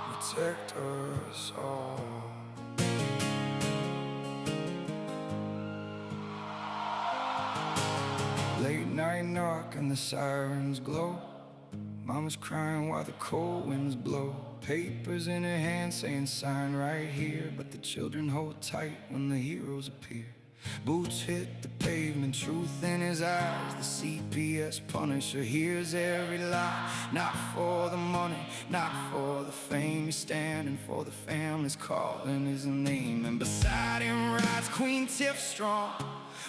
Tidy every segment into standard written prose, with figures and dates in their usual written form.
Protect us all. Late night knock and the sirens glow. Mama's crying while the cold winds blow. Papers in her hand saying sign right here, but the children hold tight when the heroes appear. Boots hit the pavement, truth in his eyes. The CPS Punisher hears every lie. Not for the money, not for the fame. He's standing for the families, calling his name. And beside him rides Queen Tiff strong,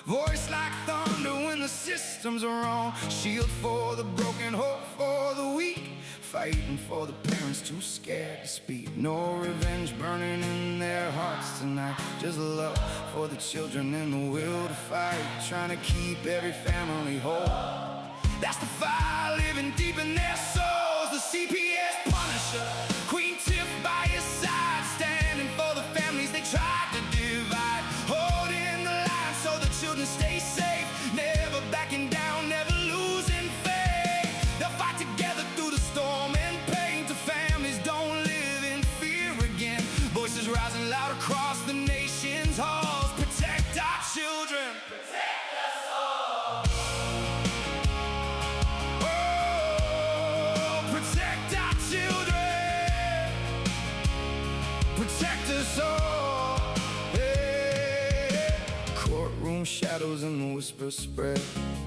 voice like thunder when the systems are wrong. Shield for the broken, hope for the weak, fighting for the parents too scared to speak. No revenge burning in their hearts tonight, just love for the children and the will to fight, trying to keep every family whole. That's the fire living deep in their souls. The CPS Punisher, Queen Tiff by his side, standing for the families they tried to divide, holding the line so the children stay safe, never backing down, never losing faith. They'll fight together through the storm and pain, till families don't live in fear again. Voices rising loud across the nation's halls. Protect our children, protect us all. Oh, protect our children, protect us all. Hey. Courtroom shadows and the whispers spread,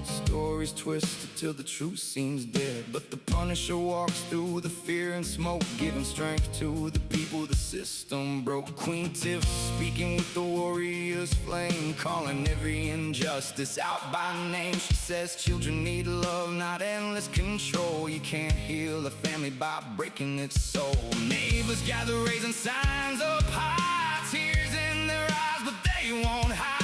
stories twisted till the truth seems dead. But the Punisher walks through the fear and smoke, giving strength to the people the system broke. Queen Tiff speaking with the warrior's flame, calling every injustice out by name. She says children need love, not endless control. You can't heal a family by breaking its soul. Neighbors gather raising signs up high, tears in their eyes but they won't hide.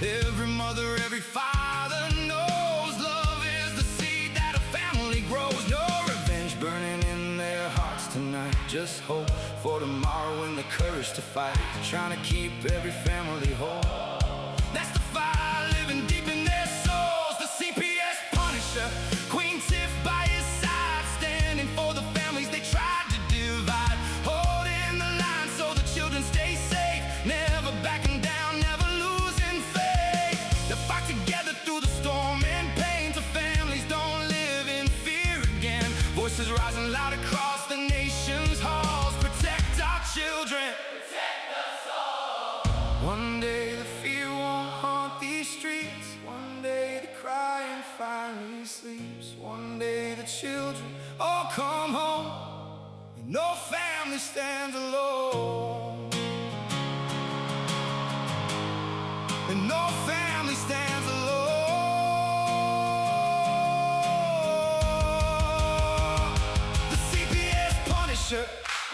Every mother, every father knows love is the seed that a family grows. No revenge burning in their hearts tonight, just hope for tomorrow and the courage to fight, trying to keep every family whole. That's the fire living deep in their souls. The CPS Punisher, Queen Tiff by his side, standing for the families they tried to divide, holding the line so the children stay safe, never backing down, never losing faith. They'll fight together through the storm and pain, till families don't live in fear again. Voices rising loud across the nation's halls. Protect our children, protect us all. One day the fear won't haunt these streets, one day the crying finally sleeps, one day the children all come home and no family stands alone, and no family stands alone. The CPS Punisher,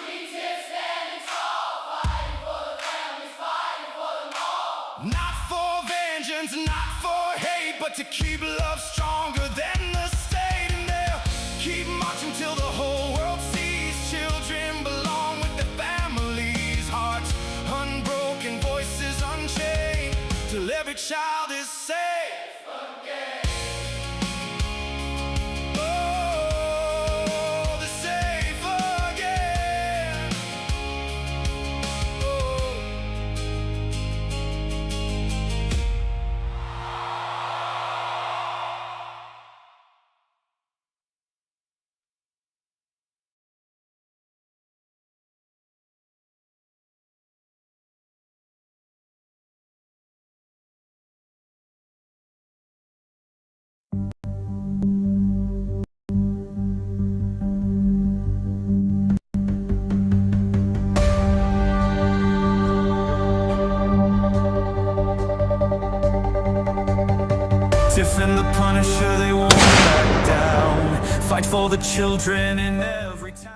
Queen Tiff standing tall, fighting for the families, fighting for them all. not for vengeance, not for hate, but to keep love stronger than the state. And they'll keep marching till the whole world sees children belong with their families, hearts unbroken, voices unchained, till every child is safe again. Oh, they're safe again. Oh. Tiff and the Punisher, they won't back down. Fight for the children in every town.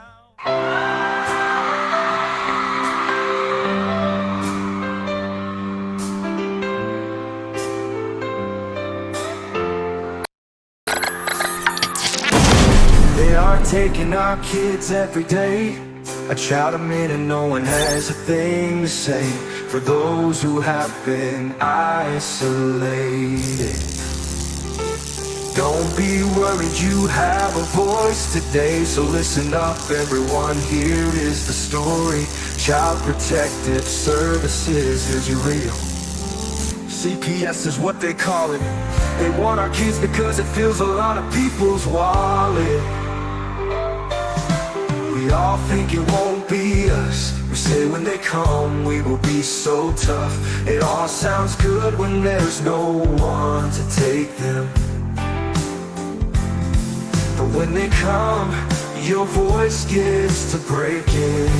They are taking our kids every day. A child a minute, no one has a thing to say for those who have been isolated. Don't be worried, you have a voice today. So listen up everyone, here is the story. Child Protective Services is real. CPS is what they call it. They want our kids because it fills a lot of people's wallet. We all think it won't be us. We say when they come we will be so tough. It all sounds good when there's no one to take them. But when they come, your voice gets to breaking.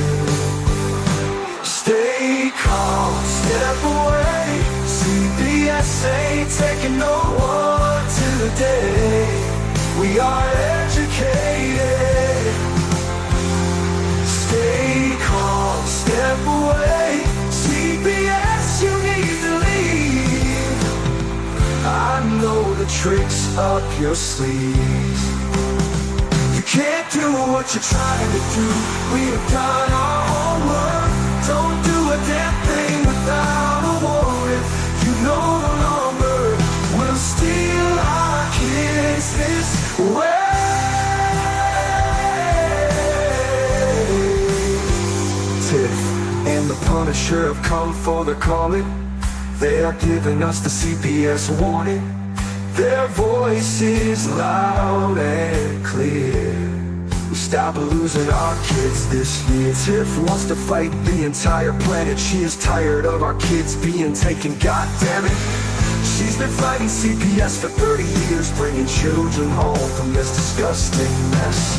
Stay calm, step away. CPS ain't taking no one today. We are educated. Stay calm, step away. CPS, you need to leave. I know the tricks up your sleeves. You can't do what you're trying to do. We have done our homework. Don't do a damn thing without a warrant. You no longer will steal our kids this way. Tiff and the Punisher have come for the calling. They are giving us the CPS warning. Their voice is loud and clear. We stop losing our kids this year. Tiff wants to fight the entire planet. She is tired of our kids being taken, god damn it. She's been fighting CPS for 30 years, bringing children home from this disgusting mess.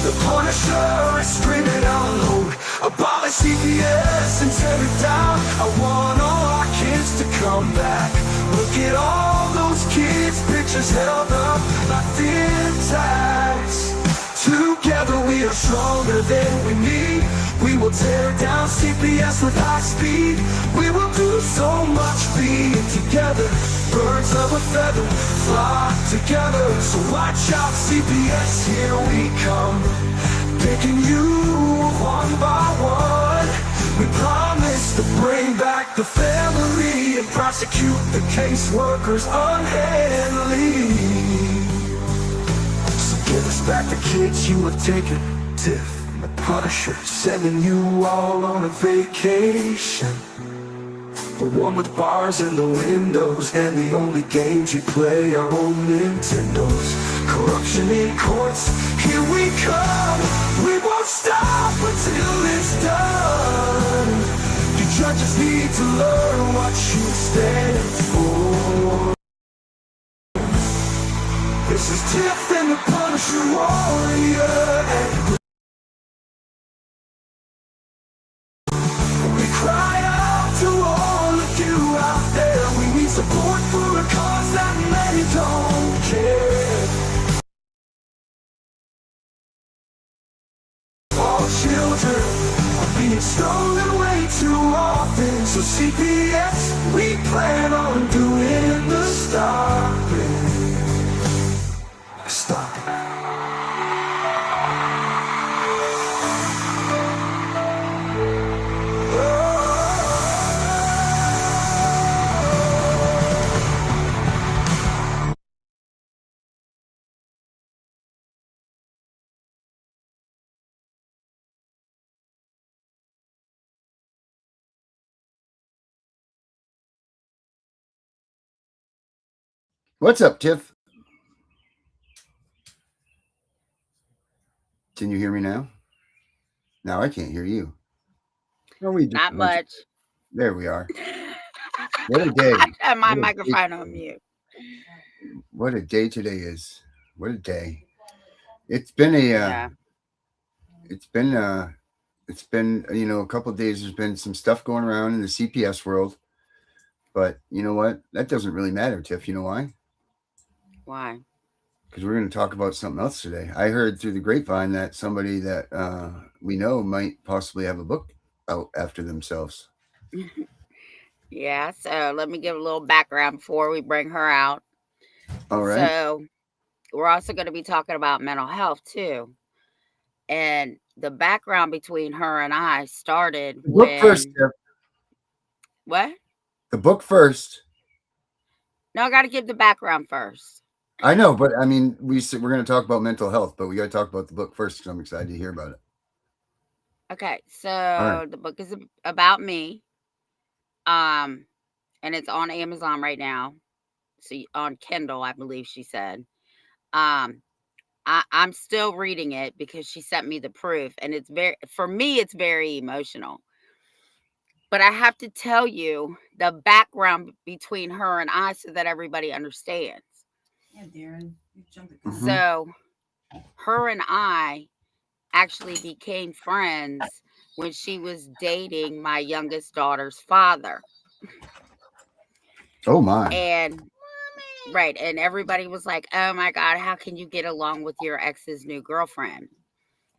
The Punisher is screaming out loud, abolish CPS and tear it down. I want all our kids to come back. Look at all those kids' pictures held up like thin tags. Together we are stronger than we need. We will tear down CPS with high speed. We will do so much being together. Birds of a feather flock together. So watch out CPS, here we come. Picking you one by one. We promise to bring back the family and prosecute the caseworkers unhandily. So give us back the kids you have taken. Tiff and the Punisher sending you all on a vacation. The one with bars in the windows and the only games you play are on Nintendos. Corruption in courts, here we come. We won't stop until it's done. You judges need to learn what you stand for. This is Tiff and the Punisher warrior. We cry out to all of you out there. We need support for a cause that many don't care. All children are being stolen way too often. So CPS, we plan on doing the stopping. Stop it. What's up, Tiff? Can you hear me now? Now I can't hear you. Are we Not much. There we are. What a day. I have my What a microphone day. on mute. What a day today is. What a day. It's been a Yeah. it's been a couple of days. There's been some stuff going around in the CPS world. But you know what? That doesn't really matter, Tiff. You know why? Why? Because we're going to talk about something else today. I heard through the grapevine that somebody that we know might possibly have a book out after themselves. Yeah, so let me give a little background before we bring her out. All right. So we're also going to be talking about mental health too. And the background between her and I started The book first, when Tiff. what? The book first. No, I got to give the background first. I know, but I mean, we're going to talk about mental health, but we got to talk about the book first because I'm excited to hear about it. Okay, All right. so the book is about me. Um, and it's on Amazon right now. So on Kindle, I believe she said. Um, I'm still reading it because she sent me the proof, and for me, it's very emotional. But I have to tell you the background between her and I so that everybody understands. Yeah, Darren, you jumped the gun. Mhm. So, her and I actually became friends when she was dating my youngest daughter's father. Oh my. And right, and everybody was like, "Oh my god, how can you get along with your ex's new girlfriend?"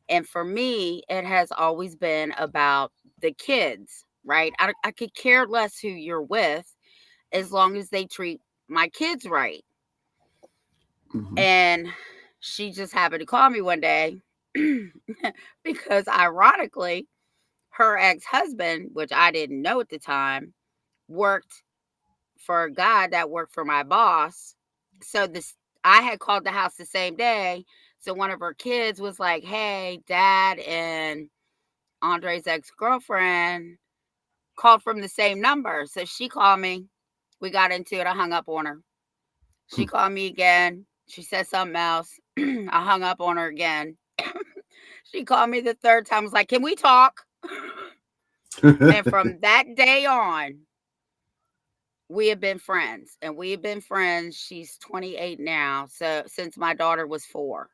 And for me, it has always been about the kids, right? I could care less who you're with as long as they treat my kids right. Mhm. And she just happened to call me one day because ironically, her ex-husband, which I didn't know at the time, worked for a guy that worked for my boss. So this I had called the house the same day. So one of her kids was like, "Hey, dad and Andre's ex-girlfriend called from the same number." So she called me. We got into it. I hung up on her. She called me again. She said something else. I hung up on her again. She called me the third time. Was like, "Can we talk?" And from that day on, we have been friends. And we have been friends. She's 28 now. So since my daughter was 4.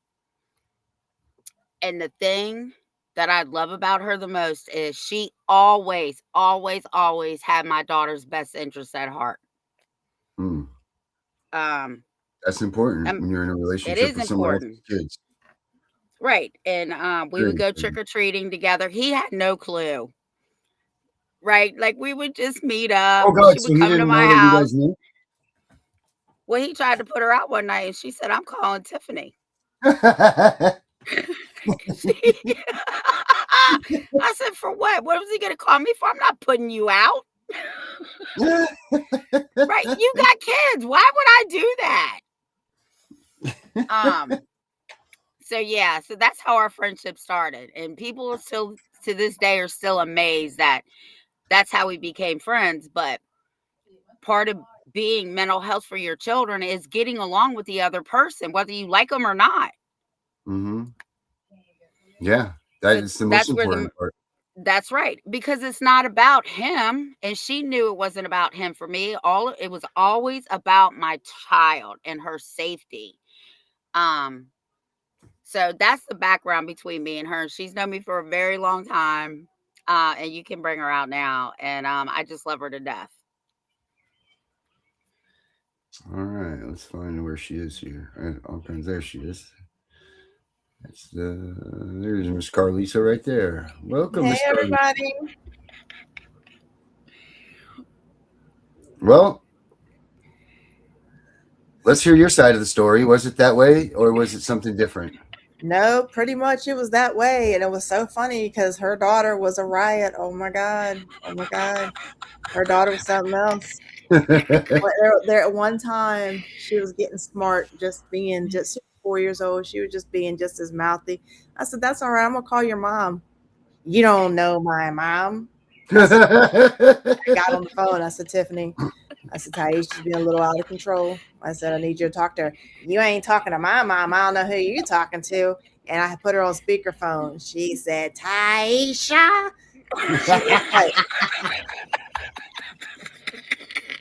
And the thing that I love about her the most is she always, always, always had my daughter's best interest at heart. Mm. Um, That's important um, when you're in a it relationship is with someone else's important. kids. Right. And we Very would go important. trick or treating together. He had no clue. Right. Like we would just meet up. Oh God, She so would he come to didn't my know that you guys house. knew? Well, he tried to put her out one night and she said, "I'm calling Tiffany." I said, "For what? What was he going to call me for? I'm not putting you out." Right. You got kids. Why would I do that? Um, so yeah, so that's how our friendship started. And people are still to this day are still amazed that that's how we became friends. But part of being mental health for your children is getting along with the other person, whether you like them or not. Mm-hmm. Yeah, that So is the most that's where the important part. that's right, because it's not about him, and she knew it wasn't about him for me. All it was always about my child and her safety. Um, so that's the background between me and her. She's known me for a very long time, and you can bring her out now, and I just love her to death. All right, let's find where she is here. Okay, there she is. There's Miss Carlisa right there. Welcome, Hey, Miss Carlisa. everybody. Well, let's hear your side of the story. Was it that way, or was it something different? No, pretty much it was that way. And it was so funny because her daughter was a riot. Oh my God. Oh my God. Her daughter was something else. But there at one time, she was getting smart, just being just she was 4 years old. She was just being just as mouthy. I said, "That's all right. I'm going to call your mom." "You don't know my mom." I said, I got on the phone. I said, "Tiffany," I said, "Taisha's being a little out of control." I said, "I need you to talk to her." "You ain't talking to my mom. I don't know who you talking to." And I put her on speakerphone. She said, "Taisha." She was like,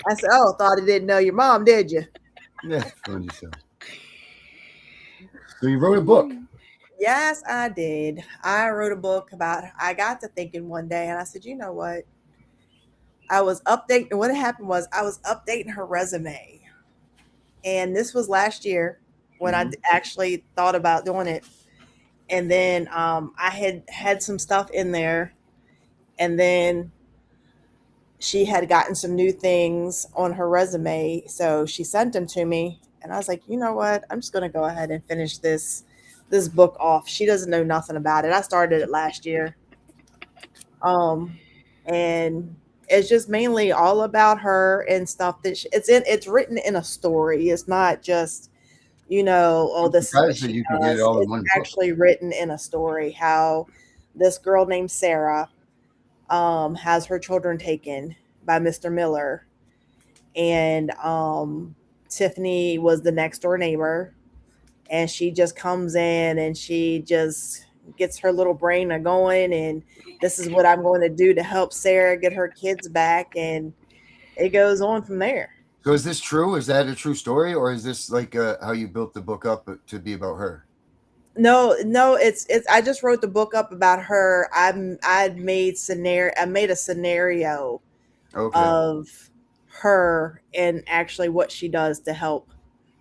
I said, "Oh, thought I didn't know your mom, did you?" Yeah, funny so. So you wrote a book. Yes, I did. I wrote a book about, I got to thinking one day and I said, "You know what?" I was updating, what happened was I was updating her resume. And this was last year when I actually thought about doing it. And then I had some stuff in there. And then she had gotten some new things on her resume. So she sent them to me. And I was like, "You know what? I'm just going to go ahead and finish this book off." She doesn't know nothing about it. I started it last year. And it's just mainly all about her and stuff that it's written in a story. It's not just you know, oh, I'm this is what surprised that she you could get it does. all in It's one book. actually written in a story how this girl named Sarah has her children taken by Mr. Miller, and Tiffany was the next door neighbor, and she just comes in and she just gets her little brain a going, and this is what I'm going to do to help Sarah get her kids back, and it goes on from there. So is this true? Is that a true story, or is this like how you built the book up to be about her? No, it's I just wrote the book up about her. I made a scenario Okay. of her and actually what she does to help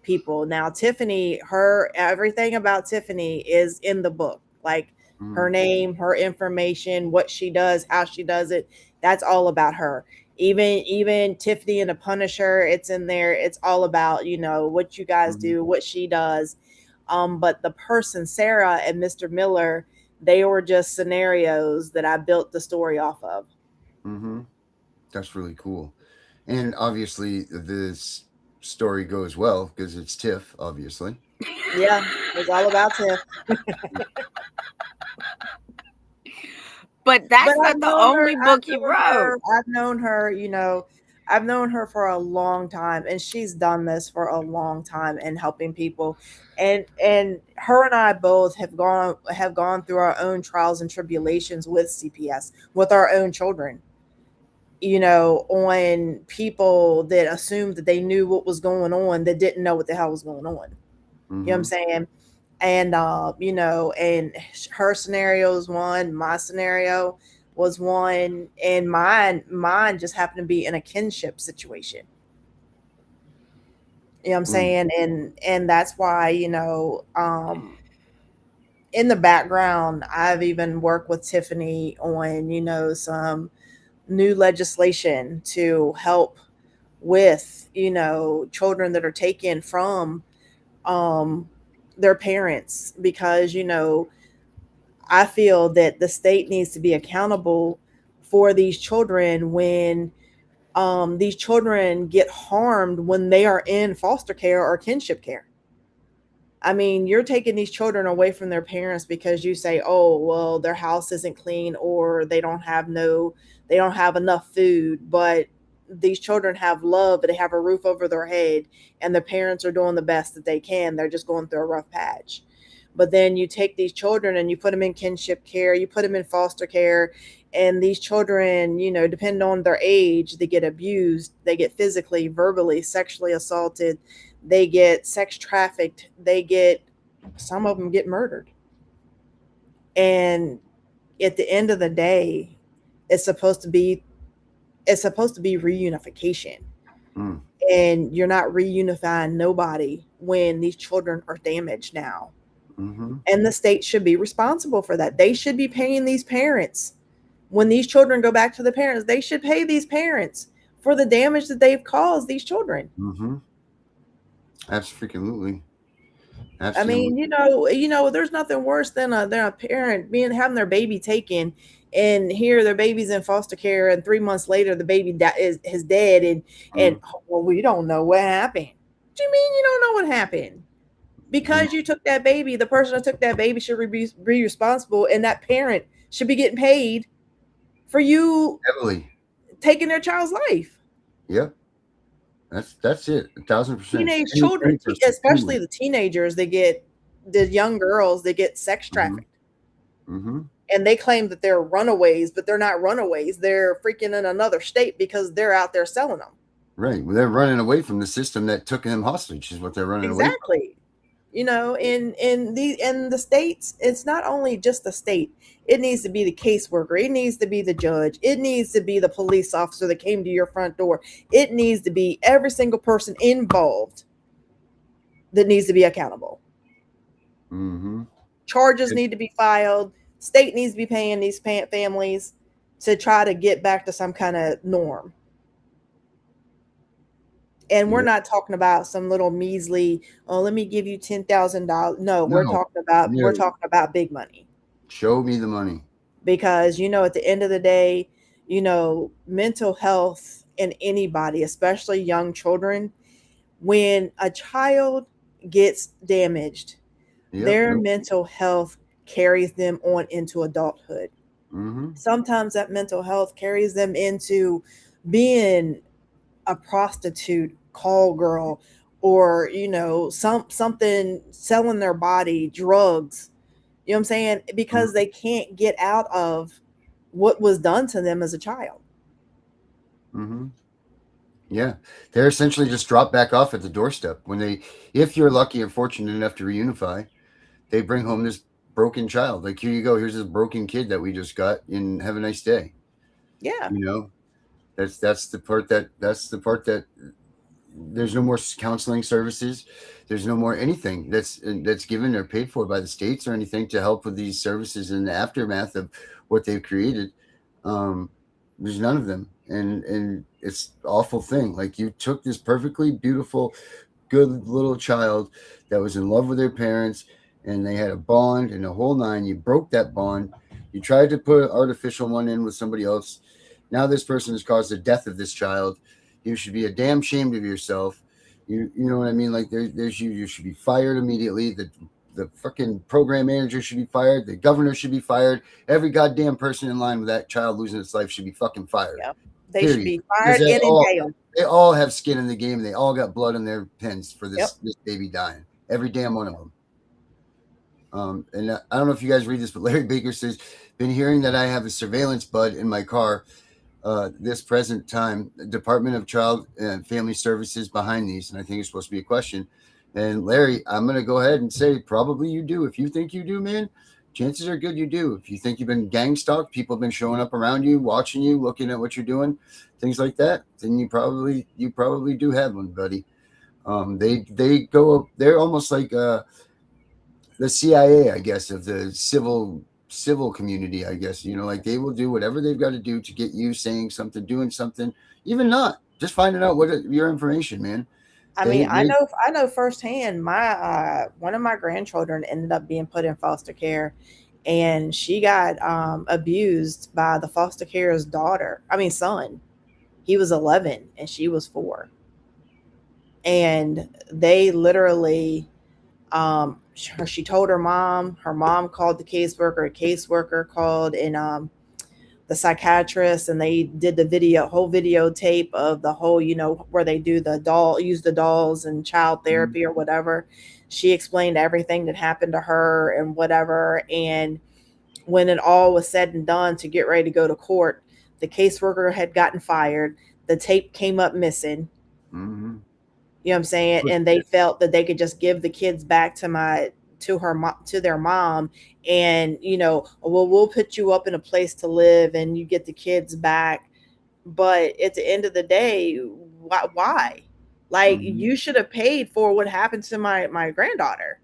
people. Now, Tiffany, her everything about Tiffany is in the book. Like her Mhm. name, her information, what she does, how she does it. That's all about her. Even Tiffany and the Punisher, it's in there. It's all about, you know, what you guys Mhm. do, what she does. But the person, Sarah and Mr. Miller, they were just scenarios that I built the story off of. Mhm. That's really cool. And obviously, this story goes well because it's Tiff, obviously. Yeah, it's all about Tiff. But But that's not the only book he wrote. I've known her, you know, I've known her for a long time, and she's done this for a long time and helping people. And her and I both have gone through our own trials and tribulations with CPS, with our own children. You know, on people that assumed that they knew what was going on that didn't know what the hell was going on. You know what I'm Mhm. saying? And you know, and her scenario was one, my scenario was one, and mine just happened to be in a kinship situation. You know what I'm Mm. saying? And that's why, you know, in the background, I've even worked with Tiffany on, you know, some new legislation to help with, you know, children that are taken from um their parents, because, you know, I feel that the state needs to be accountable for these children when these children get harmed when they are in foster care or kinship care. I mean, you're taking these children away from their parents because you say, "Oh, well, their house isn't clean or they don't have enough food." But these children have love, they have a roof over their head, and the parents are doing the best that they can. They're just going through a rough patch. But then you take these children and you put them in kinship care, you put them in foster care, and these children, you know, depending on their age, they get abused, they get physically, verbally, sexually assaulted, they get sex trafficked, they get, some of them get murdered. And at the end of the day, it's supposed to be it's supposed to be reunification. Mm. And you're not reunifying nobody when these children are damaged now. Mhm. And the state should be responsible for that. They should be paying these parents. When these children go back to the parents, they should pay these parents for the damage that they've caused these children. Mhm. Absolutely. I Absolutely. mean, you know, there's nothing worse than a parent being having their baby taken, and here their baby's in foster care, and 3 months later the baby is dead, and Mm. oh, well, we don't know what happened. What do you mean you don't know what happened? Yeah. Because you took that baby, the person that took that baby should be responsible, and that parent should be getting paid for you Heavily. taking their child's life. Yep. That's it. 1,000%. Teenage children, Anything for especially security. the teenagers, they get the young girls, they get sex Mhm. trafficked. Mhm. And they claim that they're runaways, but they're not runaways. They're freaking in another state because they're out there selling them. Right. Well, they're running away from the system that took them hostage. Is what they're running away from. Exactly. You know, in the states, it's not only just the state. It needs to be the caseworker. It needs to be the judge. It needs to be the police officer that came to your front door. It needs to be every single person involved that needs to be accountable. Mhm. Charges need to be filed. State needs to be paying these families to try to get back to some kind of norm. And we're Yep. not talking about some little measly, oh, let me give you $10,000. No, No. we're No. talking about big money. Show me the money. Because, you know, at the end of the day, you know, mental health in anybody, especially young children, when a child gets damaged, Yep. their mental health carries them on into adulthood. Mm-hmm. Sometimes that mental health carries them into being a prostitute, call girl, or something, selling their body, drugs. You know what I'm saying? Because they can't get out of what was done to them as a child. Mm-hmm. Yeah, they're essentially just drop back off at the doorstep when they, if you're lucky and fortunate enough to reunify, they bring home this broken child. Like, here you go, here's this broken kid that we just got, and have a nice day. Yeah. You know, that's the part that there's no more counseling services. There's no more anything that's given or paid for by the states or anything to help with these services in the aftermath of what they've created. There's none of them, and it's an awful thing. Like, you took this perfectly beautiful, good little child that was in love with their parents, and they had a bond and a whole nine. You broke that bond. You tried to put an artificial one in with somebody else. Now this person has caused the death of this child. You should be a damn ashamed of yourself. You know what I mean? Like, there's you should be fired immediately. The fucking program manager should be fired. The governor should be fired. Every goddamn person in line with that child losing its life should be fucking fired. Yep. They Period. should be Because fired and in jail. they all have skin in the game. They all got blood in their pens for this Yep. this baby dying. Every damn one of them. And I don't know if you guys read this, but Larry Baker says, been hearing that I have a surveillance bud in my car this present time. Department of Child and Family Services behind these, and I think it's supposed to be a question. And Larry, I'm going to go ahead and say probably you do. If you think you do, man, chances are good you do. If you think you've been gang stalked, people have been showing up around you, watching you, looking at what you're doing, things like that, then you probably do have one, buddy. They go up. They're almost like the CIA, I guess, of the civil community, I guess. Like, they will do whatever they've got to do to get you saying something, doing something, even not just finding out your information, man. I mean, I know firsthand. My one of my grandchildren ended up being put in foster care, and she got abused by the foster care's son. He was 11 and she was 4, and they literally, she told her mom. Her mom called the caseworker. A caseworker called, and the psychiatrist, and they did the whole videotape of the whole, where they use the dolls and child therapy or whatever. She explained everything that happened to her and whatever. And when it all was said and done to get ready to go to court, the caseworker had gotten fired. The tape came up missing. Mm-hmm. You know what I'm saying? And they felt that they could just give the kids back to their mom, and we'll put you up in a place to live and you get the kids back. But at the end of the day, why? Like, you should have paid for what happened to my granddaughter,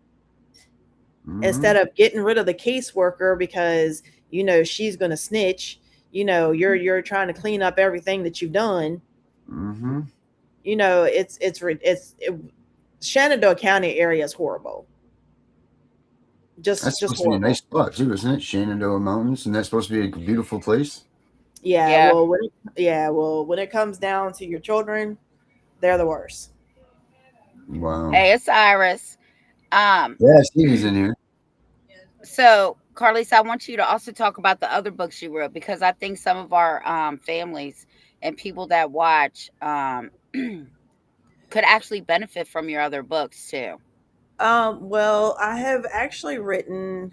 instead of getting rid of the caseworker because she's gonna snitch. You're trying to clean up everything that you've done. It's Shenandoah County area is horrible. That's supposed to be a nice spot too, isn't it? Shenandoah Mountains, and that's supposed to be a beautiful place. Yeah. Well, when it comes down to your children, they're the worst. Wow. Hey, it's Iris. Yeah, Stevie's in here. So, Carlisa, I want you to also talk about the other books you wrote, because I think some of our families and people that watch could actually benefit from your other books too. Well, I have actually written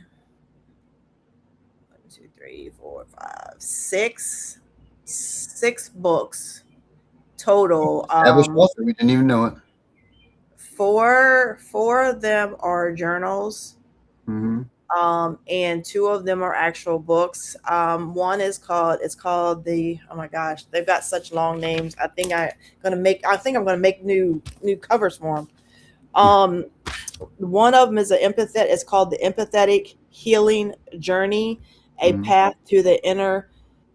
1, 2, 3, 4, 5, 6 books total. Established author, we didn't even know it. 4 of them are journals. And 2 of them are actual books. One is called, oh my gosh, they've got such long names. I think I'm gonna make new covers for them. One of them is it's called The Empathetic Healing Journey, a path to the inner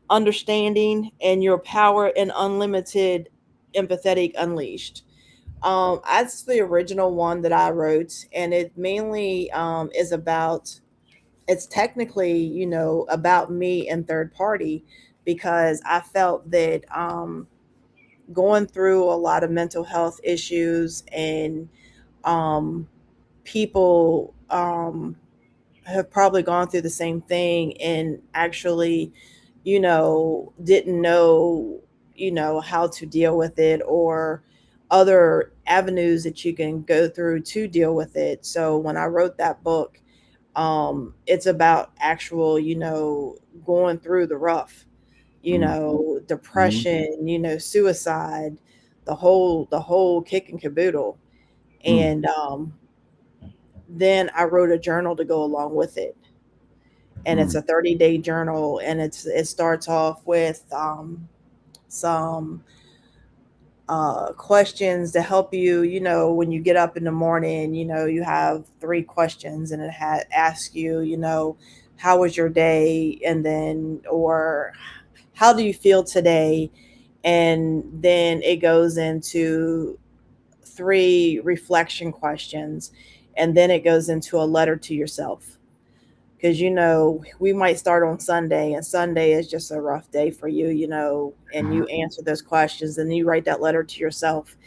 understanding and your power and unlimited empathetic unleashed. That's the original one that I wrote, and it mainly is about, it's technically, about me and third party, because I felt that going through a lot of mental health issues and people have probably gone through the same thing and actually, didn't know, how to deal with it, or other avenues that you can go through to deal with it. So when I wrote that book, it's about actual, going through the rough, Mhm. depression, suicide, the whole kit and caboodle. Mm. And then I wrote a journal to go along with it, and it's Mm. a 30-day journal, and it starts off with some questions to help you. When you get up in the morning, you have three questions, and it asks you, how was your day, and then, or how do you feel today, and then it goes into three reflection questions, and then it goes into a letter to yourself. Because we might start on Sunday, and Sunday is just a rough day for you, and you answer those questions, and you write that letter to yourself.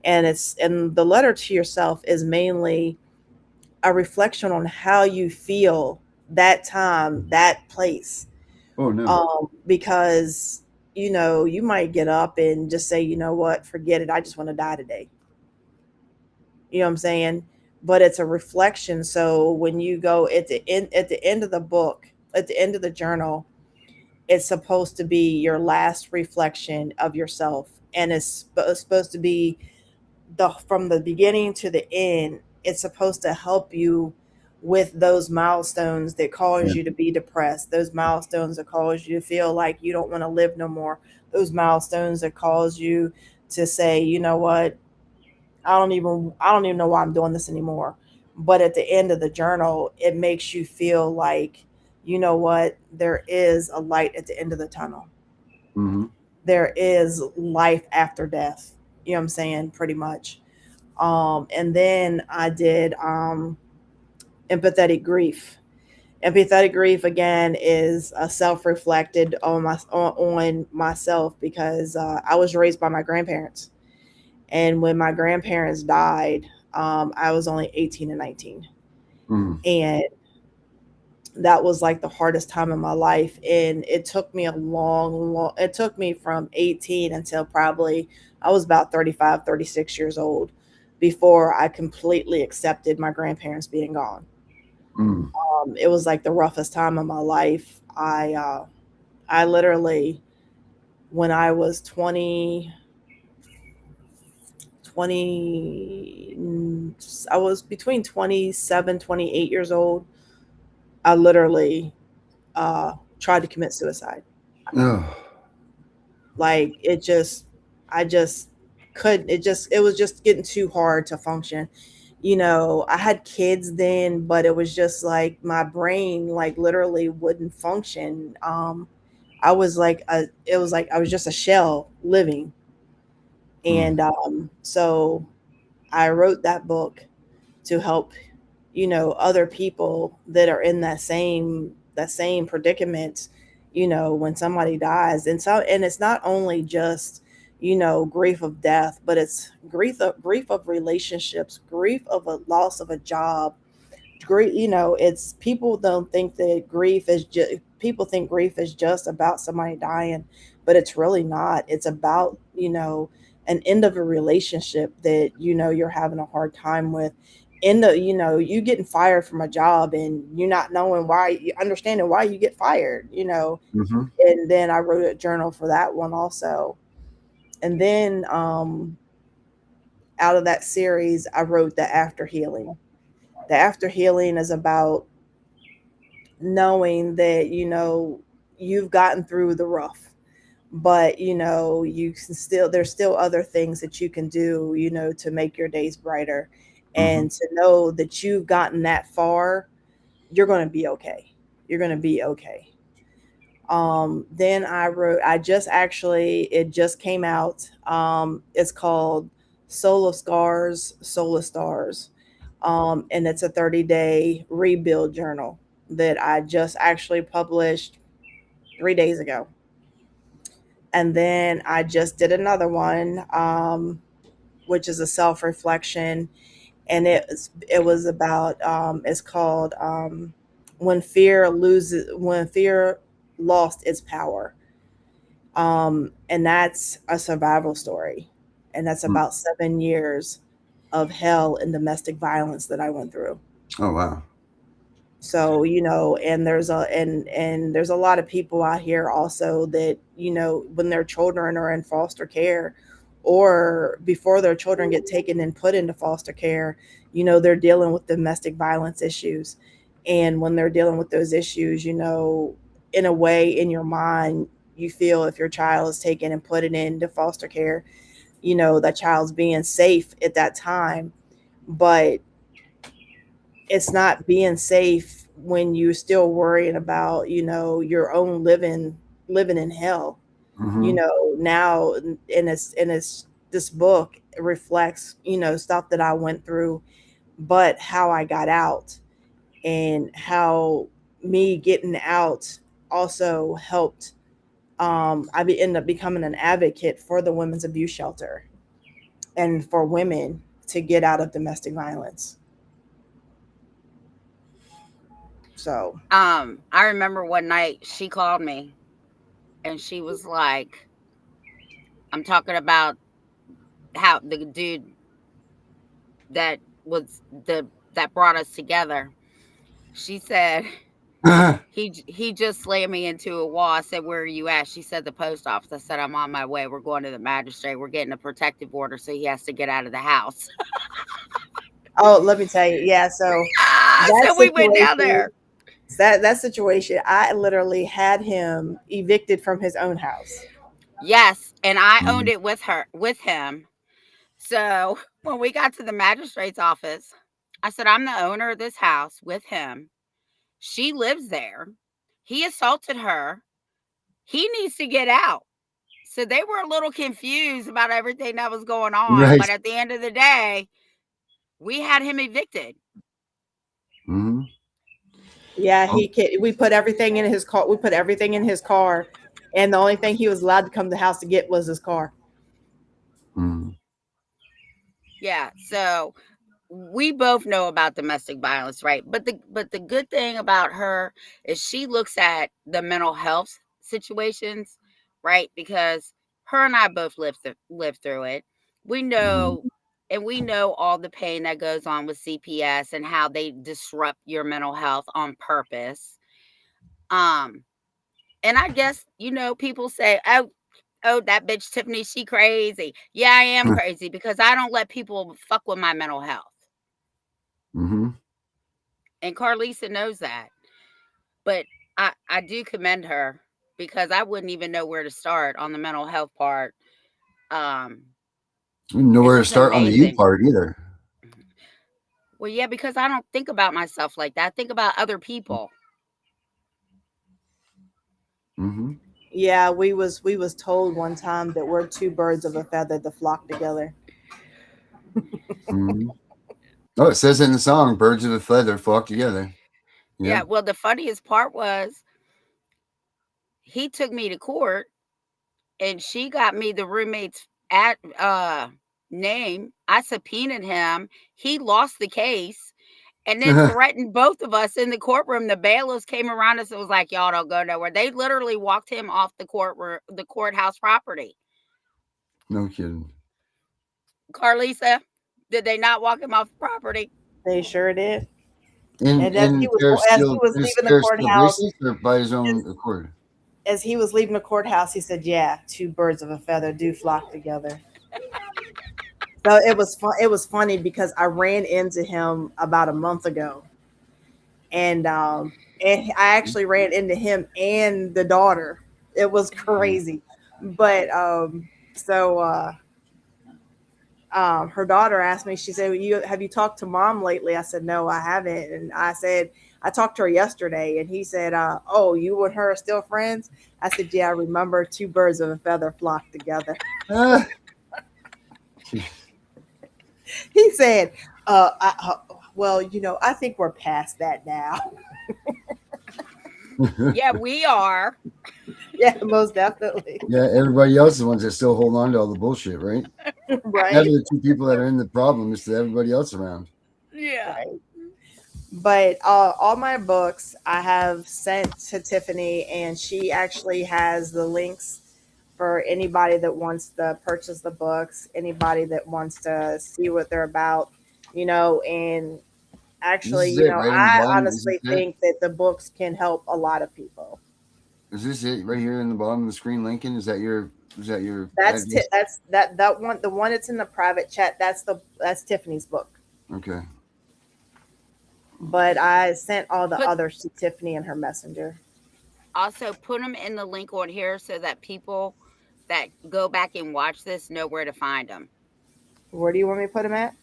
And the letter to yourself is mainly a reflection on how you feel that time, that place. Oh no. Because you might get up and just say, you know what, forget it, I just want to die today. You know what I'm saying? But it's a reflection. So when you go at the end of the book, at the end of the journal, it's supposed to be your last reflection of yourself, and it's supposed to be the from the beginning to the end. It's supposed to help you with those milestones that cause Yeah. you to be depressed, those milestones that cause you to feel like you don't want to live no more, those milestones that cause you to say, you know what, I don't even know why I'm doing this anymore. But at the end of the journal, it makes you feel like, you know what, there is a light at the end of the tunnel. Hmm. There is life after death. You know what I'm saying? Pretty much. And then I did empathetic grief. Empathetic grief again is self-reflected on myself, because I was raised by my grandparents, and when my grandparents died, I was only 18 and 19. Mm. And that was like the hardest time in my life. And it took me it took me from 18 until probably I was about 35, 36 years old before I completely accepted my grandparents being gone. Mm. It was like the roughest time of my life. I literally, when I was 20, I was between 27, 28 years old. I literally tried to commit suicide. Oh. Like, I just couldn't. It was just getting too hard to function. I had kids then, but it was just like my brain, like, literally wouldn't function. I was like it was like I was just a shell living. Mm. And so I wrote that book to help, other people that are in that same predicament, when somebody dies. And it's not only just, grief of death, but it's grief of relationships, grief of a loss of a job. Grief, it's people don't think that grief is just people think grief is just about somebody dying, but it's really not. It's about, an end of a relationship that, you're having a hard time with. You getting fired from a job, and you not knowing why, you understanding why you get fired. Hmm. And then I wrote a journal for that one also. And then out of that series, I wrote the After Healing. The After Healing is about knowing that, you've gotten through the rough, but you can still there's still other things that you can do, to make your days brighter, Hmm. and to know that you've gotten that far. You're going to be okay. You're going to be okay. Then I just actually, it just came out. It's called Soul of Scars, Soul of Stars. And it's a 30-day rebuild journal that I just actually published 3 days ago. And then I just did another one, which is a self reflection. and it was about it's called when fear lost its power. And that's a survival story, and that's Mm. about 7 years of hell and domestic violence that I went through. Oh wow. So, and there's a lot of people out here also that, when their children are in foster care, or before their children get taken and put into foster care, they're dealing with domestic violence issues. And when they're dealing with those issues, in a way, in your mind, you feel if your child is taken and put it into foster care, that child's being safe at that time. But it's not being safe when you're still worrying about, your own living in hell. Mm-hmm. Now, and it's this book reflects, stuff that I went through, but how I got out, and how me getting out also helped. Ended up becoming an advocate for the women's abuse shelter and for women to get out of domestic violence. So, I remember one night she called me and she was like, I'm talking about how the dude that was that brought us together. She said he just slammed me into a wall. I said, "Where are you at?" She said, "The post office." I said, "I'm on my way. We're going to the magistrate. We're getting a protective order, so he has to get out of the house." oh, let me tell you, yeah. So that So we went down situation, there. that situation, I literally had him evicted from his own house. Yes, and I owned Mhm. it with him. So when we got to the magistrate's office, I said, "I'm the owner of this house with him. She lives there. He assaulted her. He needs to get out." So they were a little confused about everything that was going on. Right. But at the end of the day, we had him evicted. Mm-hmm. Yeah, Oh. we put everything in his car. We put everything in his car, and the only thing he was allowed to come to the house to get was his car. Mm-hmm. Yeah. So we both know about domestic violence, right? But the good thing about her is she looks at the mental health situations, right? Because her and I both lived through it. We Mm-hmm. know, and we know all the pain that goes on with CPS and how they disrupt your mental health on purpose. Um, and I guess, people say, "Oh, that bitch Tiffany, she crazy." Yeah, I am crazy because I don't let people fuck with my mental health. Mm-hmm. And Carlisa knows that. But I do commend her because I wouldn't even know where to start on the mental health part. Um, and Nowhere to she's start on the you amazing. part either. Well, yeah, because I don't think about myself like that. I think about other people. Mm-hmm. Yeah, we was told one time that we're two birds of a feather that flock together. Mm-hmm. Oh, it says in the song, "Birds of a feather flock together." Yeah, Yep. well, the funniest part was he took me to court and she got me the roommate's at name. I subpoenaed him. He lost the case and then threatened both of us in the courtroom. The bailiffs came around us and was like, "Y'all don't go nowhere." They literally walked him off the courthouse property. No kidding. Carlisa, did they not walk him off the property? They sure did. And And as he and was there's as he still was there's leaving the there's still courthouse, braces or by his own as, accord. as he was leaving the courthouse, he said, "Yeah, two birds of a feather do flock together." So it was fun. It was funny because I ran into him about a month ago, and I actually ran into him and the daughter. It was crazy, but her daughter asked me. She said, "You have you talked to mom lately?" I said, "No, I haven't." And I said, "I talked to her yesterday," and he said, "Oh, you and her are still friends?" I said, "Yeah, I remember two birds of a feather flock together." Ah. He said, "Well, I think we're past that now." Yeah, we are. Yeah, most definitely. Yeah, everybody else is the ones that still hold on to all the bullshit, right? Never Right. the two people that are in the problem, it's everybody else around. Yeah. Right. But all my books I have sent to Tiffany, and she actually has the links for anybody that wants to purchase the books, anybody that wants to see what they're about, and This actually, is it right in the I bottom. Is honestly this it? think that the books can help a lot of people. Is this it right here in the bottom of the screen, Lincoln? Is that your address? That's that one, the one that's in the private chat. That's Tiffany's book. Okay. But I sent all the Put others to Tiffany and her messenger. Also put them in the link on here so that people that go back and watch this know where to find them. Where do you want me to put them at?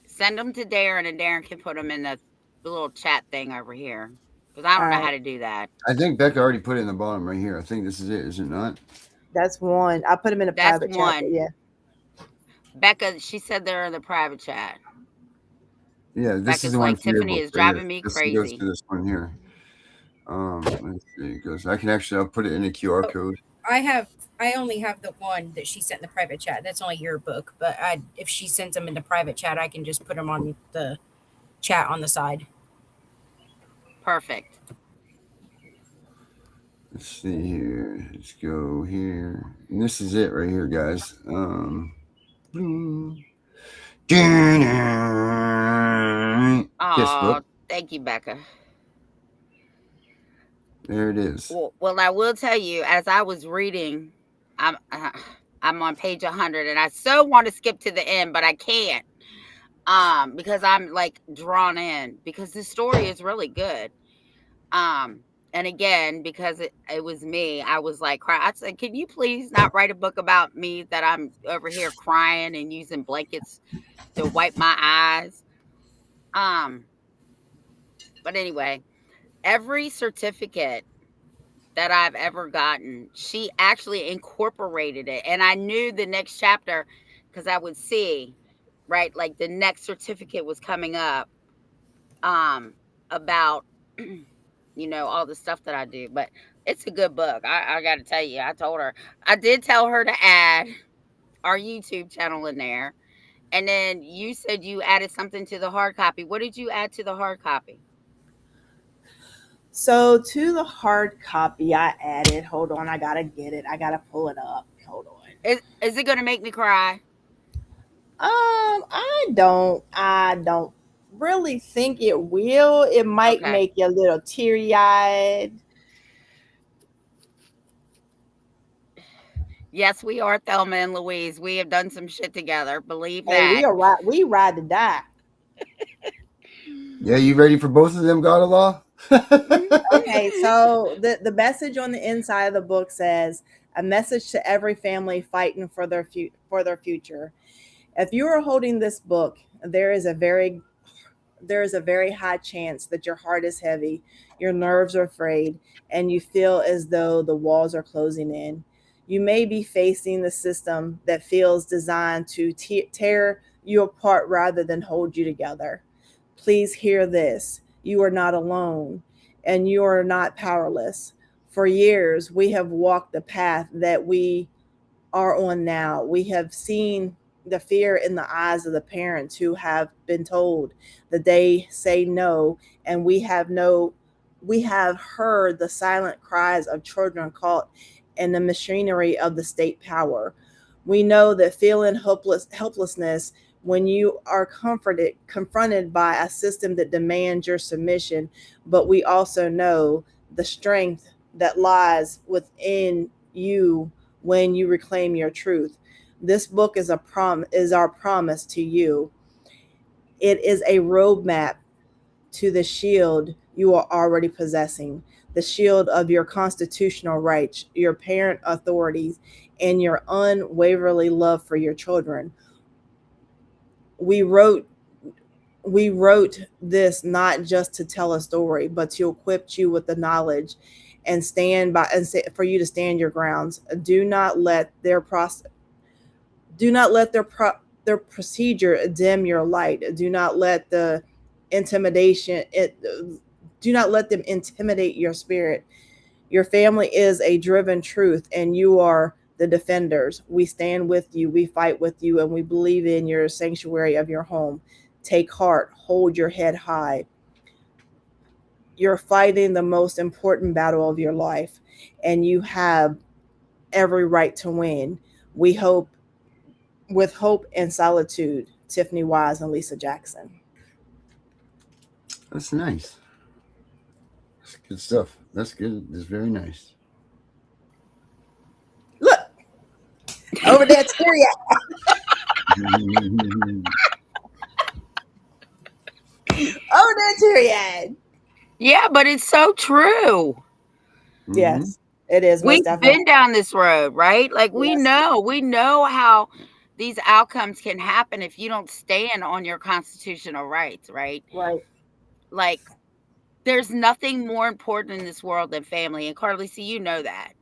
Send them to Darren, and Darren can put them in the little chat thing over here, because I All don't know right, how to do that. I think Becca already put it in the bottom right here. I think this is it. Is it not? that's one. I put them in the That's private chat. But one. yeah, Becca, she said they're in the private chat. Yeah, this is Becca's the one like, for your Tiffany book is right here. driving me This goes crazy. to this one here. Let's see. It goes. I'll put it in a QR code. I only have the one that she sent in the private chat. That's only your book, but if she sends them in the private chat, I can just put them on the chat on the side. Perfect. Let's see here. Let's go here. And this is it right here, guys. Kiss Oh, book. thank you, Becca. There it is. Well, I will tell you, as I was reading, I'm on page 100, and I so want to skip to the end, but I can't, because I'm like drawn in, because the story is really good. And again, because it was me, I was like crying. I said, can you please not write a book about me that I'm over here crying and using blankets to wipe my eyes? But anyway, every certificate that I've ever gotten, she actually incorporated it. And I knew the next chapter, because I would see, right, like the next certificate was coming up, about all the stuff that I do. But it's a good book. I got to tell you, I did tell her to add our YouTube channel in there. And then you said you added something to the hard copy. What did you add to the hard copy? So to the hard copy, I added. Hold on, I gotta get it. I gotta pull it up. Hold on. Is it gonna make me cry? I don't really think it will. It might Okay. make you a little teary eyed. Yes, we are Thelma and Louise. We have done some shit together. Believe Hey, that. we ride to die. Yeah, you ready for both of them, God of Law? Okay, so the message on the inside of the book says, a message to every family fighting for their future. If you are holding this book, there is a very high chance that your heart is heavy, your nerves are frayed, and you feel as though the walls are closing in. You may be facing the system that feels designed to tear you apart rather than hold you together. Please hear this. You are not alone, and you are not powerless. For years, we have walked the path that we are on now. We have seen the fear in the eyes of the parents who have been told that they say no, and we have heard the silent cries of children caught in the machinery of the state power. We know that feeling helplessness when you are confronted by a system that demands your submission, but we also know the strength that lies within you when you reclaim your truth. This book is our promise to you. It is a roadmap to the shield you are already possessing, the shield of your constitutional rights, your parent authorities, and your unwaveringly love for your children. We wrote this not just to tell a story, but to equip you with the knowledge and for you to stand your grounds. Do not let their procedure dim your light. Do not let them intimidate your spirit. Your family is a driven truth, and you are the defenders. We stand with you, we fight with you, and we believe in your sanctuary of your home. Take heart, hold your head high. You're fighting the most important battle of your life, and you have every right to win. We hope, with hope and solitude, Tiffany Wise and Lisa Jackson. That's nice. That's good stuff. That's good. That's very nice. Look, over there, teary over there, teary Yeah, but it's so true. Yes, it is most We've definitely. been down this road, right? Like Yes, we know how these outcomes can happen if you don't stand on your constitutional rights, right? right. Like there's nothing more important in this world than family. And Carly, see, you know that.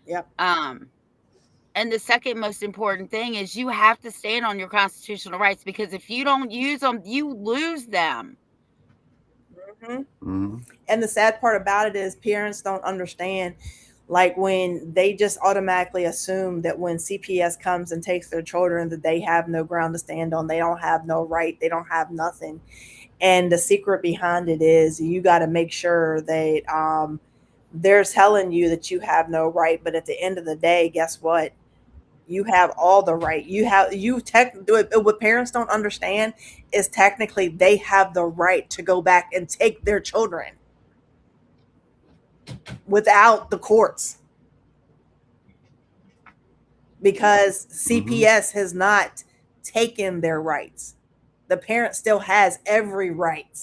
Yep. And the second most important thing is you have to stand on your constitutional rights, because if you don't use them, you lose them. And the sad part about it is parents don't understand. Like when they just automatically assume that when CPS comes and takes their children, that they have no ground to stand on. They don't have no right. They don't have nothing. And the secret behind it is you got to make sure that they're telling you that you have no right. But at the end of the day, guess what? You have all the right. What parents don't understand is technically they have the right to go back and take their children without the courts, because CPS has not taken their rights. The parent still has every right.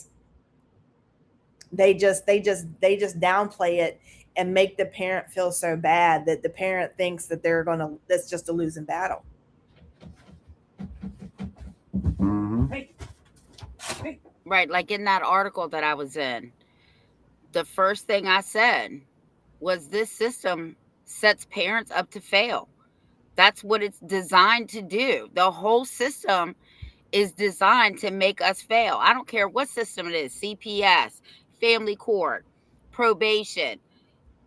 They just downplay it and make the parent feel so bad that the parent thinks that that's just a losing battle. Right. Like in that article that I was in, the first thing I said was this system sets parents up to fail. That's what it's designed to do. The whole system is designed to make us fail. I don't care what system it is, CPS, family court, probation,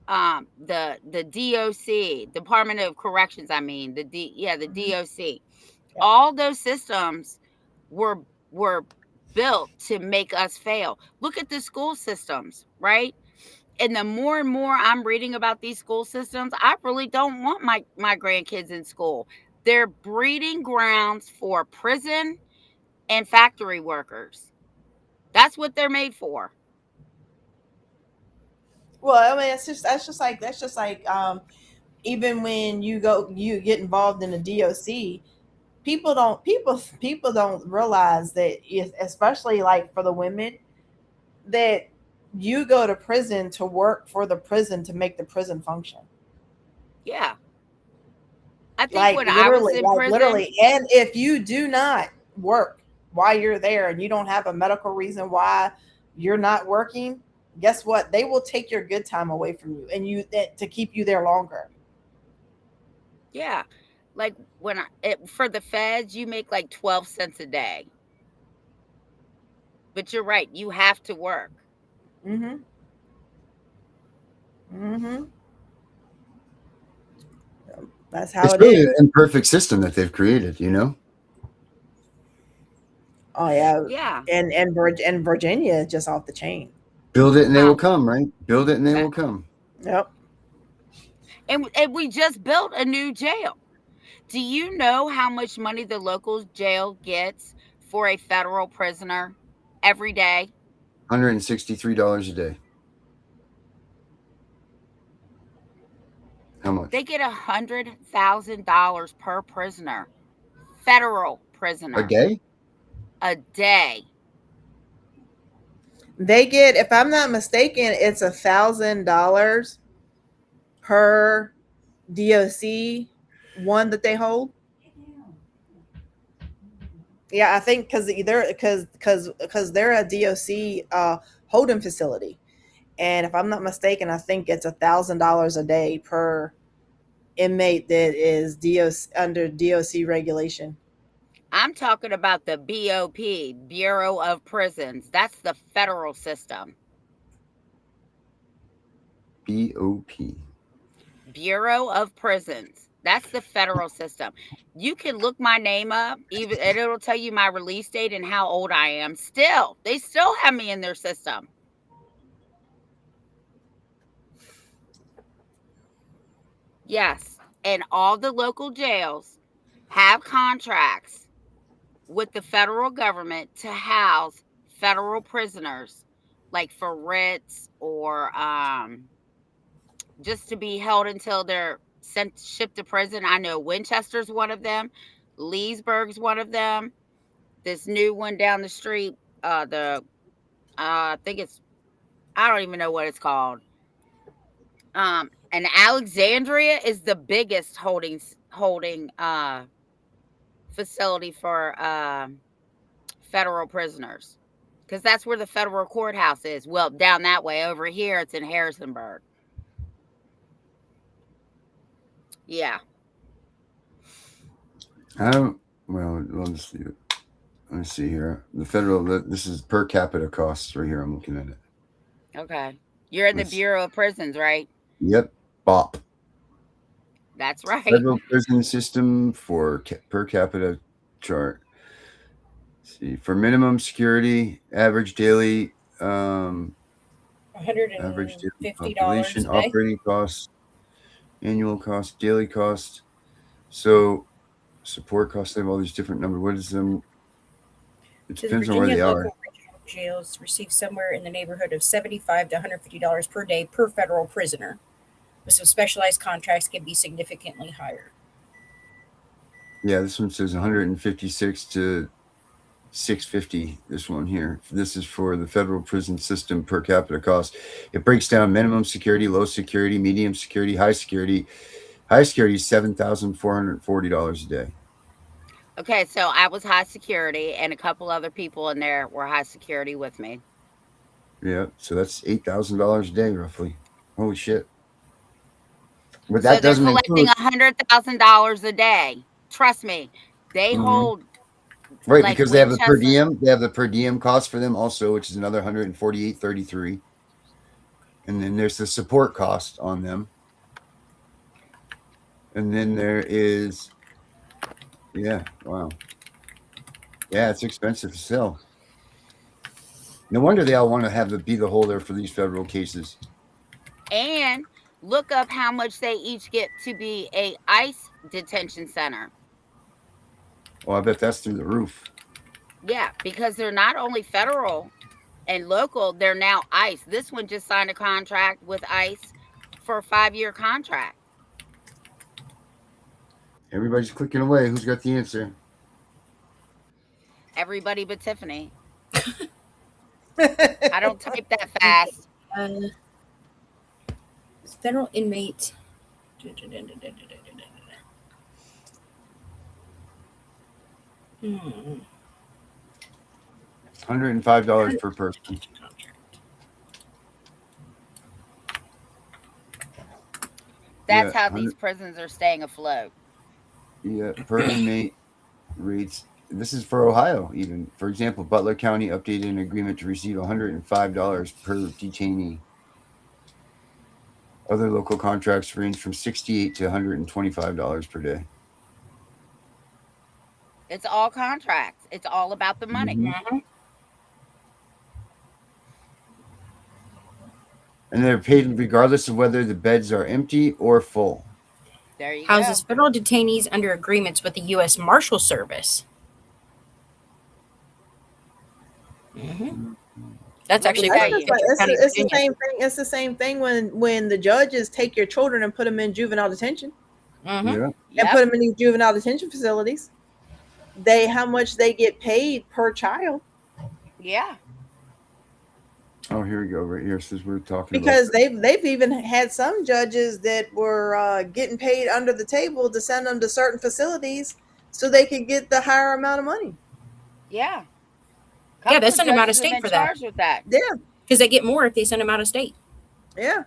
the DOC, Department of Corrections, I mean, the DOC. All those systems were built to make us fail. Look at the school systems, right? And the more and more I'm reading about these school systems, I really don't want my grandkids in school. They're breeding grounds for prison and factory workers. That's what they're made for. Well, I mean, that's just like even when you get involved in the DOC, people don't realize that, especially like for the women, that you go to prison to work for the prison to make the prison function. Yeah. I think Like when I was literally, in like prison, literally. And if you do not work while you're there and you don't have a medical reason why you're not working, guess what? They will take your good time away from you and to keep you there longer. yeah, like for the feds, you make like 12 cents a day. But you're right, you have to work. Mm-hmm. Mm-hmm. That's how It's it really is. an imperfect system that they've created, you know? Oh yeah. Yeah. And Virginia is just off the chain. Build it and they will Um, come, right? Build it and they uh, will come. Yep. and we just built a new jail. Do you know how much money the local jail gets for a federal prisoner every day? $163 a day. How much? They get $100,000 per prisoner, federal A prisoner, day? a day. They get, if I'm not mistaken, it's $1,000 per DOC one that they hold. Yeah, I think because they're a DOC holding facility, and if I'm not mistaken, I think it's $1,000 a day per inmate that is DOC under DOC regulation. I'm talking about the BOP, Bureau of Prisons. That's the federal system. BOP. Bureau of Prisons. That's the federal system. You can look my name up, even, and it'll tell you my release date and how old I am. Still, they still have me in their system. Yes, and all the local jails have contracts with the federal government to house federal prisoners, like for writs or just to be held until they're shipped to prison. I know Winchester's one of them, Leesburg's one of them. This new one down the street, I think it's, I don't even know what it's called. And Alexandria is the biggest holding facility for federal prisoners, because that's where the federal courthouse is. Well, down that way. Over here, it's in Harrisonburg. Yeah. I don't. Well, let's see. Let me see here. The federal. This is per capita costs right here. I'm looking at it. Okay. You're in the Bureau of Prisons, right? Yep. BOP. That's right. Federal prison system for per capita chart. Let's see, for minimum security, average daily $150 population, a day. operating costs, annual cost, daily cost. So support costs, they have all these different numbers. What is them? It So the depends on where Virginia they local are. regional jails receive somewhere in the neighborhood of $75 to $150 per day per federal prisoner. With some specialized contracts can be significantly higher. Yeah, this one says 156 to 650. This one here. This is for the federal prison system per capita cost. It breaks down minimum security, low security, medium security, high security. High security is $7,440 a day. Okay, so I was high security, and a couple other people in there were high security with me. Yeah, so that's $8,000 a day, roughly. Holy shit! But So that they're doesn't collecting include $100,000 a day. Trust me, they hold right like because they have the per Winchester. diem. They have the per diem cost for them also, which is another $148.33, and then there's the support cost on them, and then there is, yeah, wow, yeah, it's expensive to sell. No wonder they all want to have the be the holder for these federal cases. And look up how much they each get to be a ICE detention center. Well, I bet that's through the roof. Yeah, because they're not only federal and local, they're now ICE. This one just signed a contract with ICE for a 5-year contract. Everybody's clicking away. Who's got the answer? Everybody but Tiffany. I don't type that fast. Federal inmate. $105 per person. That's Yeah, how these prisons are staying afloat. Yeah, per inmate rates. This is for Ohio, even. For example, Butler County updated an agreement to receive $105 per detainee. Other local contracts range from $68 to $125 per day. It's all contracts. It's all about the money. Mm-hmm. And they're paid regardless of whether the beds are empty or full. There you Houses go. federal detainees under agreements with the U.S. Marshal Service. Mm-hmm. That's actually Let me what tell you. It's the same thing. It's the same thing when the judges take your children and put them in juvenile detention Mm-hmm. Yeah. and Yep. put them in these juvenile detention facilities. How much they get paid per child, Yeah. Oh, here we go. Right here says we're talking because about. they've even had some judges that were getting paid under the table to send them to certain facilities so they could get the higher amount of money. Yeah. Yeah, they Couple send them out of judges have state been for that. charged with that. Yeah, Because they get more if they send them out of state. yeah.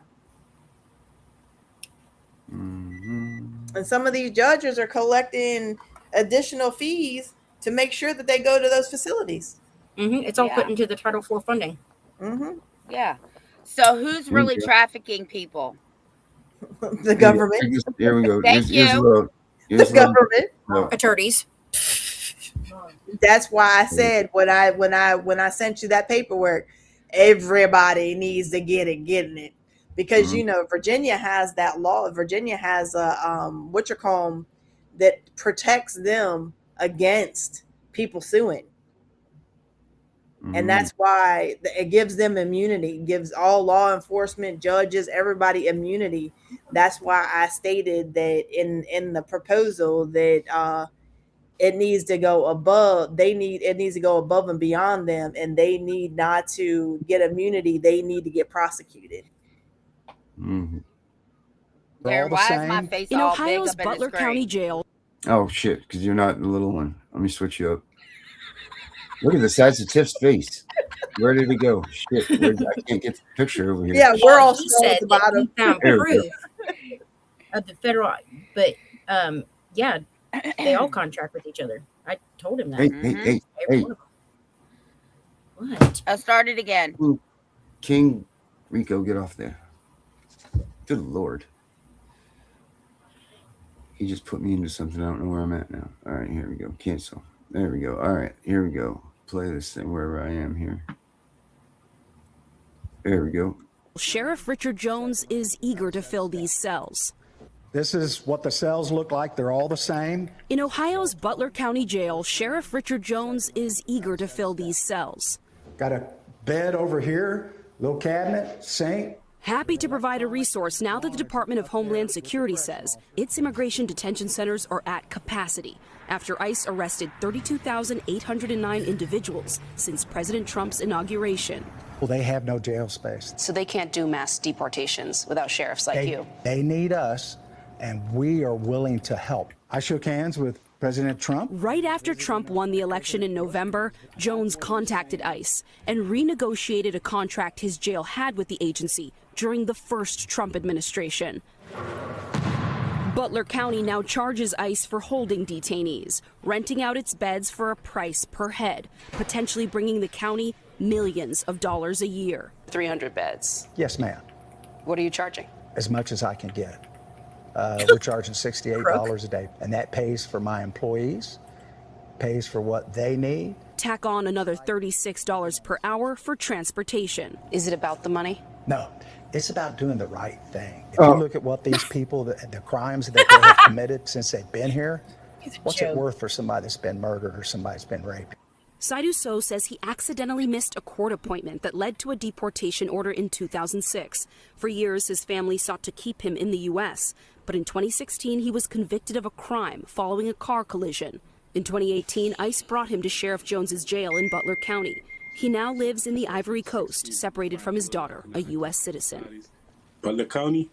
Mhm. And some of these judges are collecting additional fees to make sure that they go to those facilities. Mm-hmm. It's all Yeah. put into the Title IV funding. Mm-hmm. Yeah. So who's really Okay. trafficking people? The government. Here we go. Thank Here's a you. little. The Here's a little. government. No. Attorneys. That's why I said when I sent you that paperwork, everybody needs to getting it, because Mhm. Virginia has that law. Virginia has a what you call 'em, that protects them against people suing. And that's why it gives them immunity, gives all law enforcement, judges, everybody immunity. That's why I stated that in the proposal that it needs to go above. It needs to go above and beyond them, and they need not to get immunity. They need to get prosecuted. Mhm. Aaron, why is my face In all Ohio's big up Butler in the County screen? Jail, Oh shit! Because you're not the little one. Let me switch you up. Look at the size of Tiff's face. Where did it go? Shit! I can't get the picture over here. Yeah, we're all He small at said the that bottom. he found There we go. proof of the federal, but yeah, they all contract with each other. I told him that. Hey! Every one of them. What? I'll start it again. King Rico, get off there. Good Lord. He just put me into something. I don't know where I'm at now. All right, here we go. Cancel. There we go. All right, here we go. Play this thing wherever I am here. There we go. Sheriff Richard Jones is eager to fill these cells. This is what the cells look like. They're all the same. In Ohio's Butler County Jail, Sheriff Richard Jones is eager to fill these cells. Got a bed over here, little cabinet, sink. Happy to provide a resource now that the Department of Homeland Security says its immigration detention centers are at capacity after ICE arrested 32,809 individuals since President Trump's inauguration. Well, they have no jail space. So they can't do mass deportations without sheriffs like you. They need us, and we are willing to help. I shook hands with President Trump. Right after Trump won the election in November, Jones contacted ICE and renegotiated a contract his jail had with the agency during the first Trump administration. Butler County now charges ICE for holding detainees, renting out its beds for a price per head, potentially bringing the county millions of dollars a year. 300 beds. Yes, ma'am. What are you charging? As much as I can get. We're charging $68 a day, and that pays for my employees, pays for what they need. Tack on another $36 per hour for transportation. Is it about the money? No, it's about doing the right thing. If you look at what these people, the crimes that they have committed since they've been here, what's it worth for somebody that's been murdered or somebody that's been raped? Saidu So says he accidentally missed a court appointment that led to a deportation order in 2006. For years, his family sought to keep him in the U.S., but in 2016, he was convicted of a crime following a car collision. In 2018, ICE brought him to Sheriff Jones's jail in Butler County. He now lives in the Ivory Coast, separated from his daughter, a U.S. citizen. Butler County,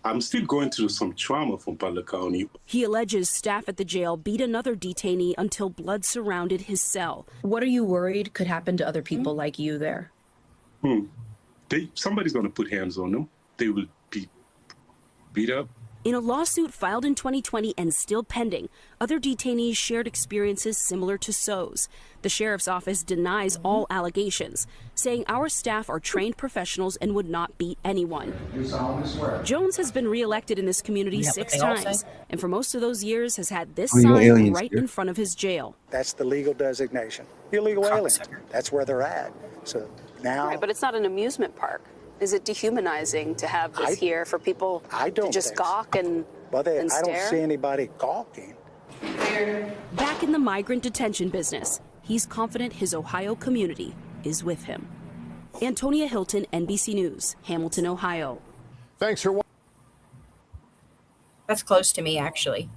I'm still going through some trauma from Butler County. He alleges staff at the jail beat another detainee until blood surrounded his cell. What are you worried could happen to other people like you there? Somebody's going to put hands on them. They will be beat up. In a lawsuit filed in 2020 and still pending, other detainees shared experiences similar to So's. The sheriff's office denies all allegations, saying our staff are trained professionals and would not beat anyone. Jones has been reelected in this community 6 times, and for most of those years has had this sign right in front of his jail. That's the legal designation. Illegal alien. That's where they're at. So now. Right, but it's not an amusement park. Is it dehumanizing to have this here for people to just gawk and stare? I don't see anybody gawking. Back in the migrant detention business, he's confident his Ohio community is with him. Antonia Hilton, NBC News, Hamilton, Ohio. Thanks for watching. That's close to me, actually.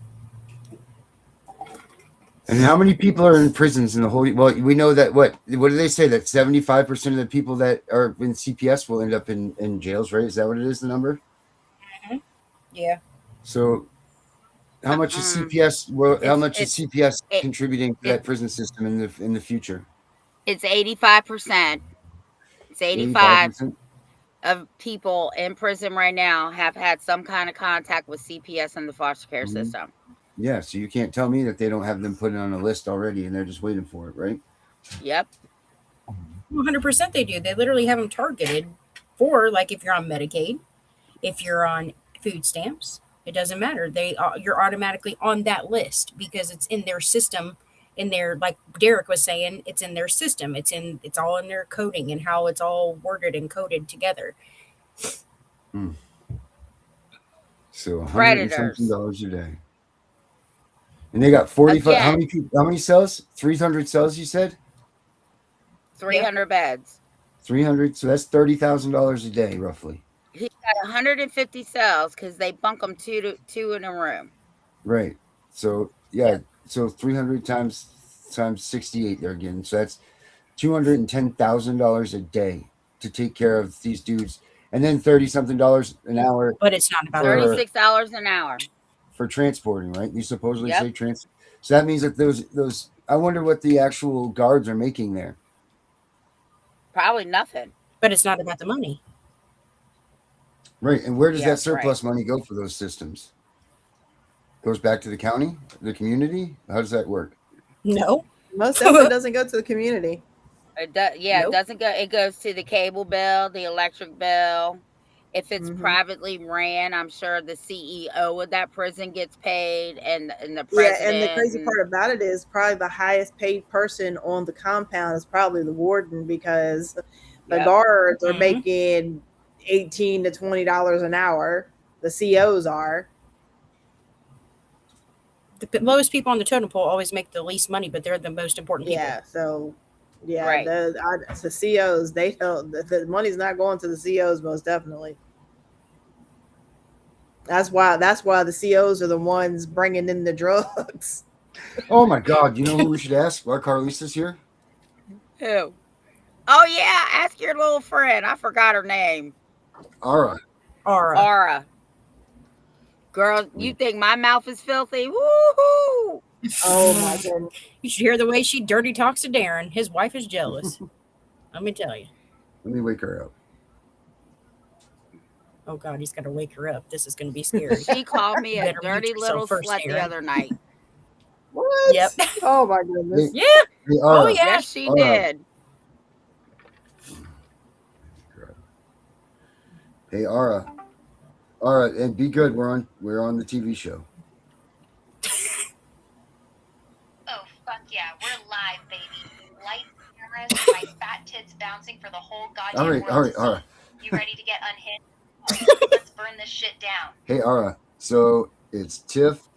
And how many people are in prisons in the whole? Well, we know that what do they say, that 75% of the people that are in CPS will end up in jails, right? Is that what it is, the number? Yeah. So, how much is CPS? Well, how much is CPS contributing to that prison system in the future? It's 85%. It's 85% of people in prison right now have had some kind of contact with CPS and the foster care system. Yeah, so you can't tell me that they don't have them put on a list already and they're just waiting for it, right? Yep. 100% they do. They literally have them targeted for, like, if you're on Medicaid, if you're on Food stamps. It doesn't matter. You're automatically on that list because it's in their system. In their, like Derek was saying, it's in their system. It's all in their coding and how it's all worded and coded together. So Predators. $100 a day. And they got 45. How many cells? 300 cells, you said? 300 beds. 300. So that's $30,000 a day, roughly. He got 150 cells because they bunk them two in a room. Right. So yeah. So 300 times 68 they're getting. So that's $210,000 a day to take care of these dudes, and then $30-something an hour. But it's not about $36 an hour for transporting, right? You supposedly say transport. So that means that those. I wonder what the actual guards are making there. Probably nothing. But it's not about the money. Right. And where does that surplus money go for those systems? Goes back to the county, the community? How does that work? No. Most definitely doesn't go to the community. It does, It doesn't go. It goes to the cable bill, the electric bill. If it's privately ran, I'm sure the CEO of that prison gets paid, and the president. Yeah, and the crazy part about it is probably the highest paid person on the compound is probably the warden, because the guards are making $18 to $20 an hour. The COs are. The lowest people on the totem pole always make the least money, but they're the most important people. Yeah, so the COs, they don't. The money's not going to the COs, most definitely. That's why the COs are the ones bringing in the drugs. Oh my God! You know who we should ask? Why Carlisa's here? Who? Oh yeah, ask your little friend. I forgot her name. Aura. Girl, you think my mouth is filthy? Woohoo! Oh my goodness. You should hear the way she dirty talks to Darren. His wife is jealous. Let me tell you. Let me wake her up. Oh God, he's got to wake her up. This is going to be scary. She called me a dirty little slut the other night. What? Yep. Oh my goodness. Yeah. Hey, Aura. Oh yeah. Yes, she did. Hey, Aura. Aura, and be good. We're on the TV show. Oh fuck yeah, we're live, baby. Lights, cameras, my fat tits bouncing for the whole goddamn world. All right, Aura. You ready to get unhinged? Let's burn this shit down. Hey, Aura. So it's Tiff,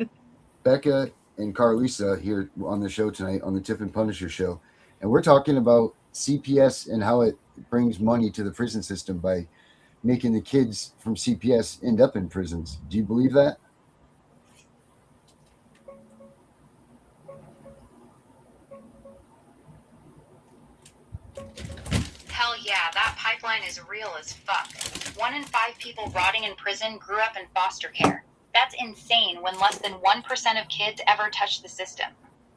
Becca, and Carlisa here on the show tonight on the Tiff and Punisher show, and we're talking about CPS and how it brings money to the prison system by making the kids from CPS end up in prisons. Do you believe that? Hell yeah, that pipeline is real as fuck. 1 in 5 people rotting in prison grew up in foster care. That's insane when less than 1% of kids ever touch the system.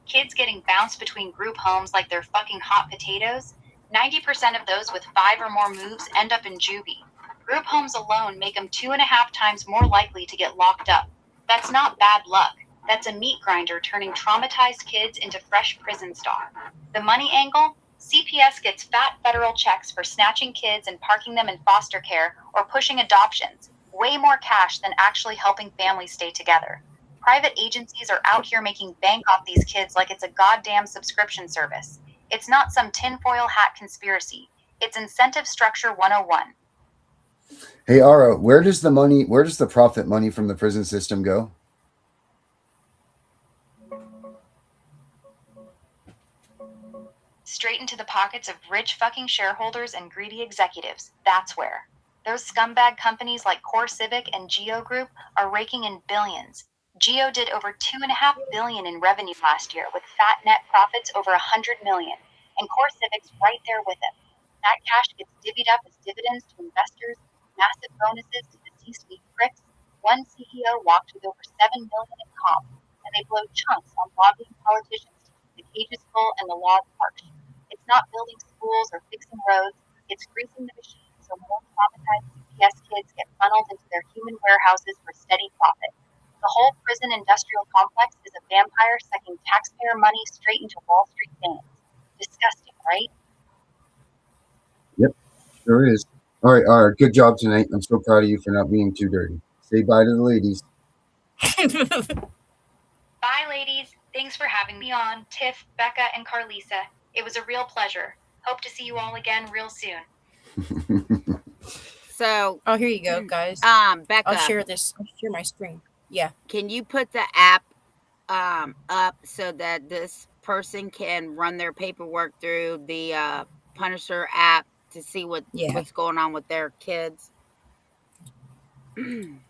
Kids getting bounced between group homes like they're fucking hot potatoes. 90% of those with 5 or more moves end up in juvie. Group homes alone make them 2.5 times more likely to get locked up. That's not bad luck. That's a meat grinder turning traumatized kids into fresh prison stock. The money angle? CPS gets fat federal checks for snatching kids and parking them in foster care or pushing adoptions. Way more cash than actually helping families stay together. Private agencies are out here making bank off these kids like it's a goddamn subscription service. It's not some tinfoil hat conspiracy. It's incentive structure 101. Hey, Aura, where does the profit money from the prison system go? Straight into the pockets of rich fucking shareholders and greedy executives. That's where. Those scumbag companies like Core Civic and Geo Group are raking in billions. Geo did over $2.5 billion in revenue last year with fat net profits over $100 million. And Core Civic's right there with it. That cash gets divvied up as dividends to investors, massive bonuses to the C-suite pricks. One CEO walked with over $7 million in comp, and they blow chunks on lobbying politicians to keep the cages full and the laws harsh. It's not building schools or fixing roads, it's greasing the machine so more traumatized CPS kids get funneled into their human warehouses for steady profit. The whole prison industrial complex is a vampire sucking taxpayer money straight into Wall Street veins. Disgusting, right? Yep, sure is. All right, good job tonight. I'm so proud of you for not being too dirty. Say bye to the ladies. Bye, ladies. Thanks for having me on, Tiff, Becca, and Carlisa. It was a real pleasure. Hope to see you all again real soon. So, oh, here you go, guys. Becca, I'll share this. I'll share my screen. Yeah. Can you put the app up so that this person can run their paperwork through the Punisher app to see what's going on with their kids?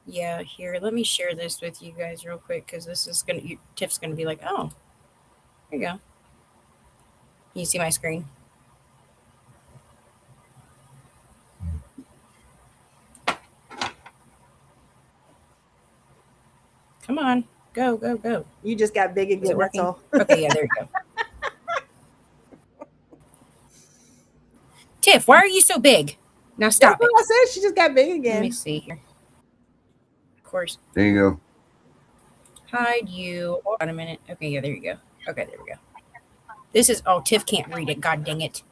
Yeah, here, let me share this with you guys real quick because this is gonna Tiff's gonna be like, oh, here you go. Can you see my screen? Come on, go, go, go. You just got big again. That's all. Okay, yeah, there you go. Tiff, why are you so big? Now stop That's what I said. She just got big again. Let me see here. Of course. There you go. Hide you. Hold on a minute. Okay, yeah, there you go. Okay, there we go. This is, oh, Tiff can't read it. God dang it.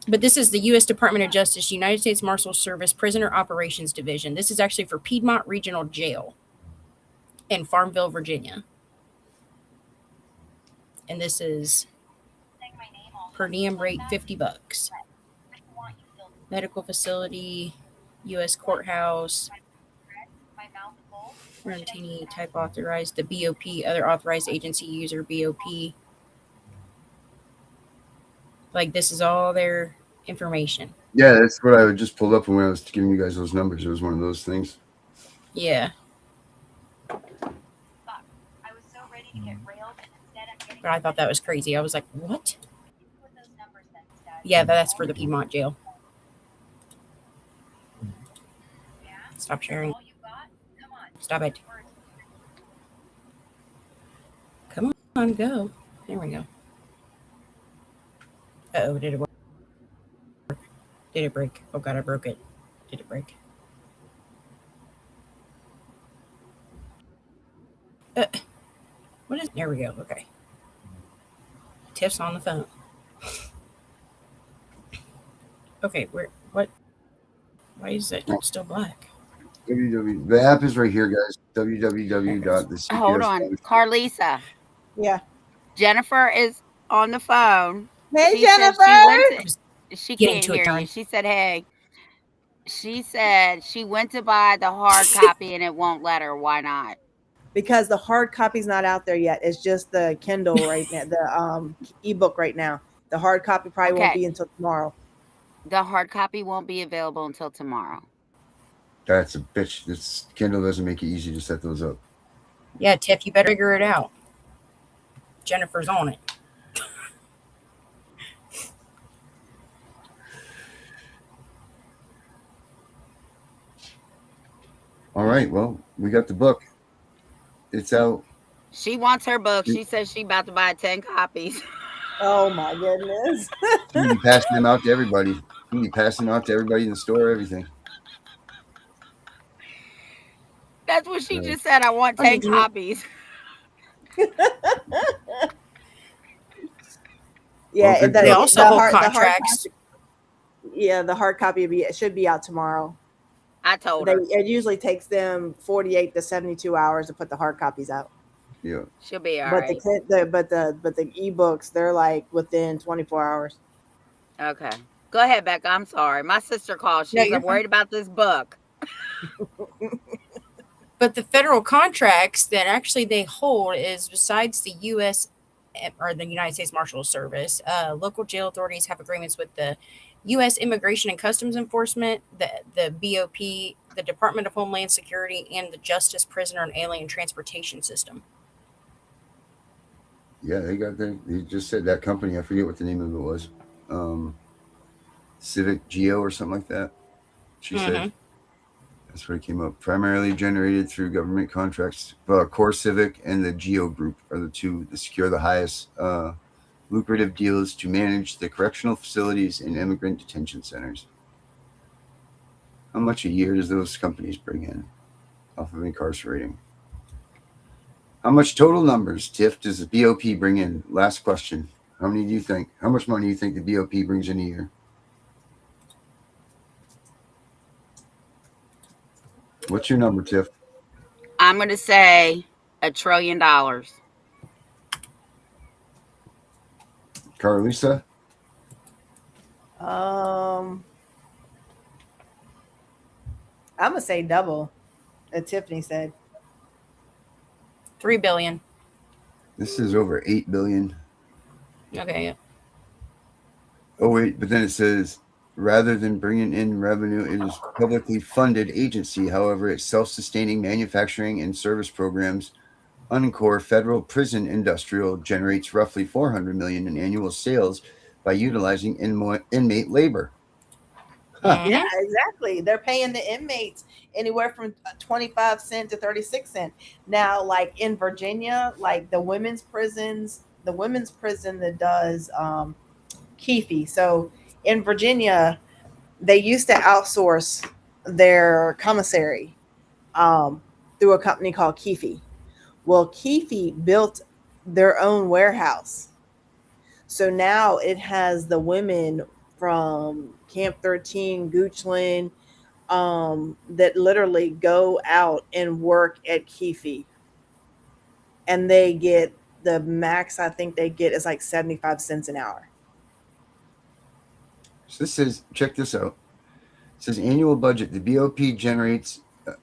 But this is the U.S. Department of Justice, United States Marshal Service Prisoner Operations Division. This is actually for Piedmont Regional Jail in Farmville, Virginia. And this is per diem rate $50. Medical facility, U.S. courthouse, Martini type authorized, the BOP, other authorized agency user, BOP. Like, this is all their information. Yeah, that's what I just pulled up when I was giving you guys those numbers. It was one of those things. Yeah. But I thought that was crazy. I was like, what? Yeah, that's for the Piedmont jail. Stop sharing. Stop it. Come on, go. There we go. Uh-oh, did it work? Did it break? Oh, God, I broke it. Did it break? What is... There we go. Okay. Tiff's on the phone. Okay, where... What? Why is it still black? The app is right here, guys. www.the. Hold on. Carlisa. Yeah. Jennifer is on the phone. Hey, she Jennifer. She can't hear you. She said, hey. She said she went to buy the hard copy and it won't let her. Why not? Because the hard copy's not out there yet. It's just the Kindle right now, the ebook right now. The hard copy probably won't be until tomorrow. The hard copy won't be available until tomorrow. That's a bitch. This Kindle doesn't make it easy to set those up. Yeah, Tiff, you better figure it out. Jennifer's on it. All right. Well, we got the book. It's out. She wants her book. She says she's about to buy 10 copies. Oh, my goodness. You'll be passing them out to everybody. You'll be passing them out to everybody in the store, everything. That's what she just said. I want 10 copies. Yeah, they also hold contracts. The hard copy should be out tomorrow. I told her. It usually takes them 48 to 72 hours to put the hard copies out. Yeah, she'll be all right. But the ebooks, they're like within 24 hours. Okay, go ahead, Becca. I'm sorry. My sister called. She's worried about this book. But the federal contracts that actually they hold is besides the U.S. or the United States Marshal Service, local jail authorities have agreements with the U.S. Immigration and Customs Enforcement, the BOP, the Department of Homeland Security, and the Justice, Prisoner, and Alien Transportation System. Yeah, they got that. They just said that company. I forget what the name of it was. Civic Geo or something like that. She said. That's where it came up. Primarily generated through government contracts. Core Civic and the Geo Group are the two that secure the highest lucrative deals to manage the correctional facilities and immigrant detention centers. How much a year does those companies bring in off of incarcerating? How much total numbers, Tiff, does the BOP bring in? Last question. How many do you think? How much money do you think the BOP brings in a year? What's your number, Tiff? I'm going to say $1 trillion. Carlisa? I'm gonna say double. As Tiffany said. 3 billion. This is over 8 billion. Okay. Yeah. Oh wait, but then it says rather than bringing in revenue, it is publicly funded agency. However, its self-sustaining manufacturing and service programs, Encore Federal Prison Industrial, generates roughly 400 million in annual sales by utilizing inmate labor. Huh. Yeah, exactly. They're paying the inmates anywhere from 25 cents to 36 cents. Now, like in Virginia, like the women's prison that does Keefe. So in Virginia, they used to outsource their commissary through a company called Keefe. Well, Keefe built their own warehouse. So now it has the women from Camp 13, Goochland, that literally go out and work at Keefe. And they get the max I think they get is like 75 cents an hour. So this says, check this out. It says annual budget. The BOP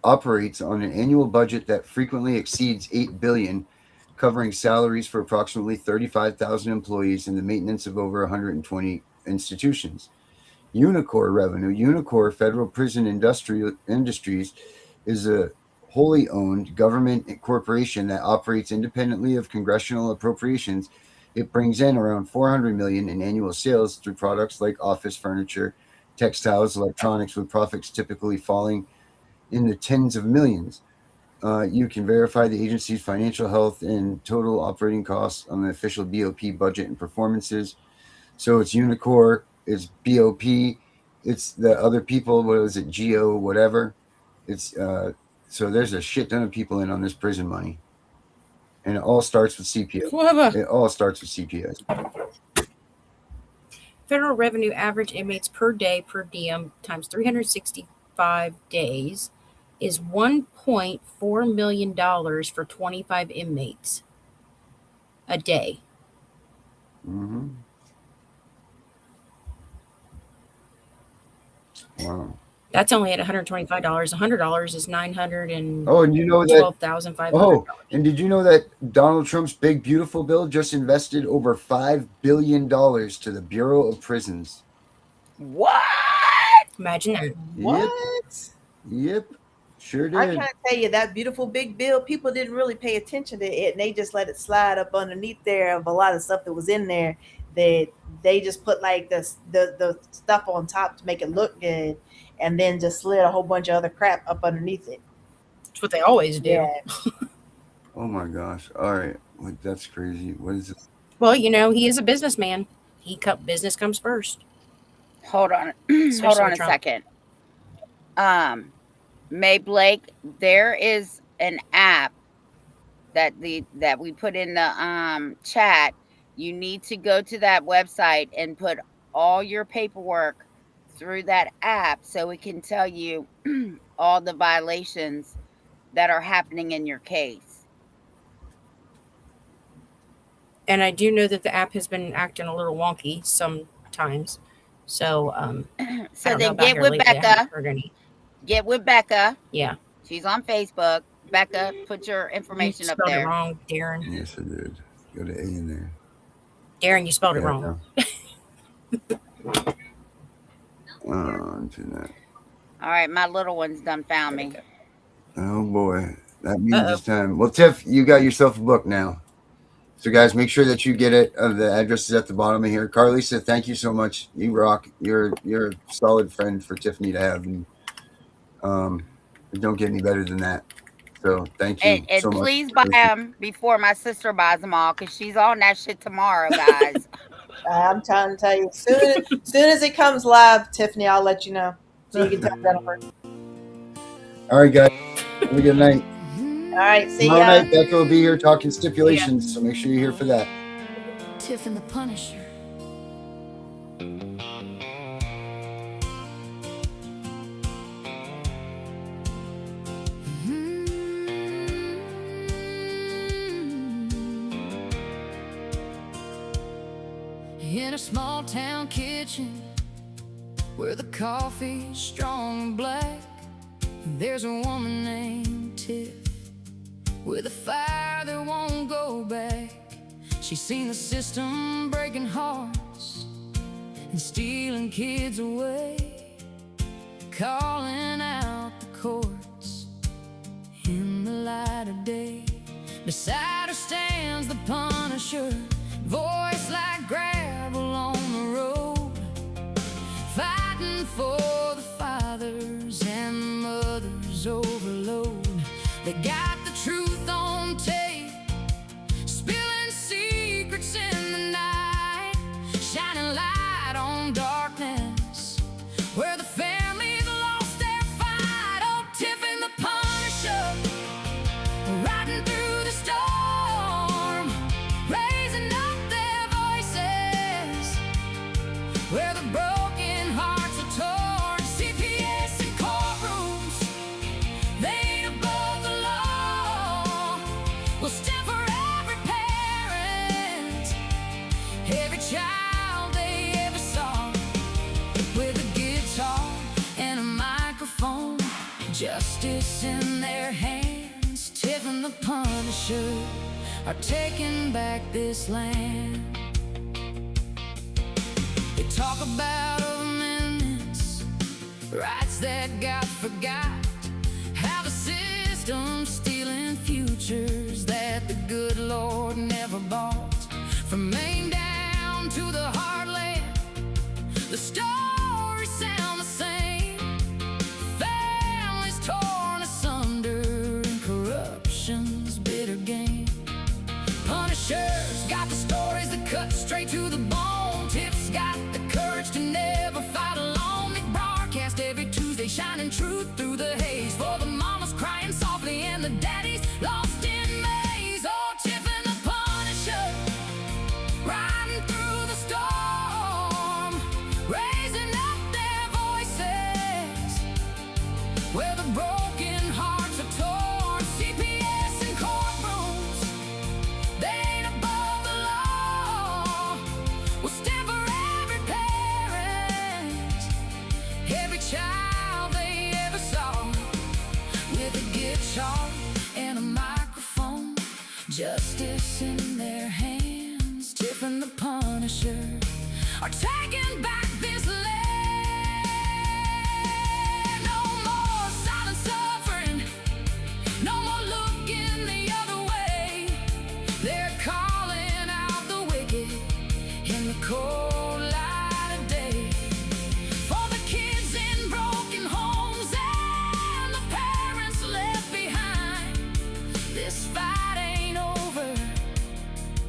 operates on an annual budget that frequently exceeds 8 billion, covering salaries for approximately 35,000 employees and the maintenance of over 120 institutions. Unicor revenue. Unicor Federal Prison Industries is a wholly owned government corporation that operates independently of congressional appropriations. It brings in around 400 million in annual sales through products like office furniture, textiles, electronics, with profits typically falling in the tens of millions. You can verify the agency's financial health and total operating costs on the official BOP budget and performances. So it's Unicor, it's BOP, it's the other people. What is it, Geo, whatever? It's so there's a shit ton of people in on this prison money, and it all starts with CPS. Whatever. It all starts with CPS. Federal revenue average inmates per day per diem times 365 days is $1.4 million for 25 inmates a day. Mm-hmm. Wow. That's only at $125. $100 is $912,500. Oh, and you know that. Oh, and did you know that Donald Trump's big beautiful bill just invested over $5 billion to the Bureau of Prisons? What? Imagine that. What? Yep. Sure did. I can't tell you that beautiful big bill. People didn't really pay attention to it, and they just let it slide up underneath there of a lot of stuff that was in there. That they just put like the stuff on top to make it look good, and then just slid a whole bunch of other crap up underneath it. That's what they always do. Yeah. Oh my gosh! All right, like that's crazy. What is it? Well, you know, he is a businessman. Business comes first. Hold on. Hold on a second. May Blake, there is an app that we put in the chat. You need to go to that website and put all your paperwork through that app so it can tell you all the violations that are happening in your case. And I do know that the app has been acting a little wonky sometimes. So so then get with Becca. Get with Becca. Yeah. She's on Facebook. Becca, put your information you up there. Spelled it wrong, Darren. Yes, I did. Got an A in there. Darren, you spelled it wrong. Onto that. All right, my little one's done found me. Oh boy, that means it's time. Well, Tiff, you got yourself a book now. So guys, make sure that you get it. The address is at the bottom of here. Carlisa, thank you so much. You rock. You're a solid friend for Tiffany to have, and it don't get any better than that. So thank you and so much. Please buy them before my sister buys them all, because she's on that shit tomorrow, guys. I'm trying to tell you, soon as it comes live, Tiffany, I'll let you know so you can tell Jennifer. All right, guys. Have a good night. All right, see Tomorrow ya. night, Becca will be here talking stipulations, so make sure you're here for that. Tiff and the Punisher. in a small town kitchen where the coffee's strong and black. There's a woman named Tiff with a fire that won't go back. She's seen the system breaking hearts and stealing kids away, calling out the courts in the light of day. Beside her stands the Punisher, voice like gravel on the road, fighting for the fathers and the mothers overload. They got the truth on tape, spilling secrets in the night, shining light on darkness where the families lost their fight. Oh, Tiff and the Punisher, riding through the storm, raising up their voices where the broken hearts are torn. CPS and courtrooms, they ain't above the law. We'll stand for every parent, every child they ever saw, with a guitar and a microphone, justice in their hands. Tiff and the Punisher are taking back this land. They talk about amendments, rights that got forgot, how the system's stealing futures that the good Lord never bought. From Maine down to the heartland, the stories sound the same. Families torn asunder in corruption's bitter game. Punisher's got the stories that cut straight to the bone. Tiff's got the courage to never fight alone. They broadcast every Tuesday, shining truth through the haze, for the mamas crying softly and the daddies lost in maze. Oh, Tiff and the Punisher, riding through the storm, raising up their voices where the broken hearts are torn. CPS and courtrooms, they ain't above the law. We'll stand for every parent, every child they ever saw, with a guitar and a microphone, justice in their hands. Tiff and the Punisher are taking back this land. No more silent suffering, no more looking the other way. They're calling out the wicked in the cold light of day, for the kids in broken homes and the parents left behind. This fight ain't over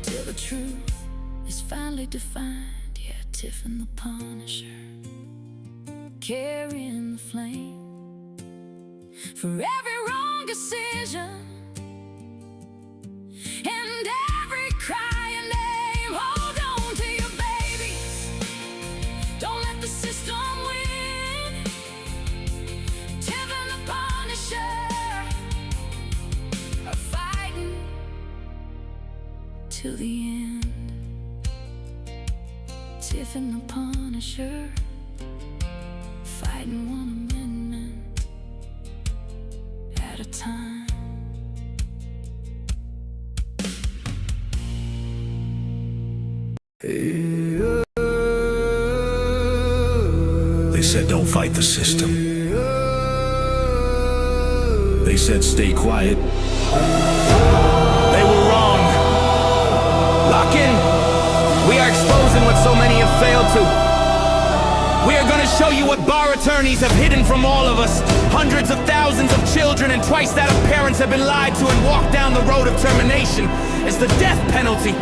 till the truth is finally defined. Yeah, Tiff and the Punisher, carrying the flame for every wrong decision and every crying name. Hold on to your babies, don't let the system win. Tiff and the Punisher are fighting to the end. Tiff and the Punisher, fighting one amendment at a time. They said don't fight the system. They said stay quiet. They were wrong. Lock in. We are exposing what so many have failed to. We are going to show you what bar attorneys have hidden from all of us. Hundreds of thousands of children and twice that of parents have been lied to and walked down the road of termination. It's the death penalty.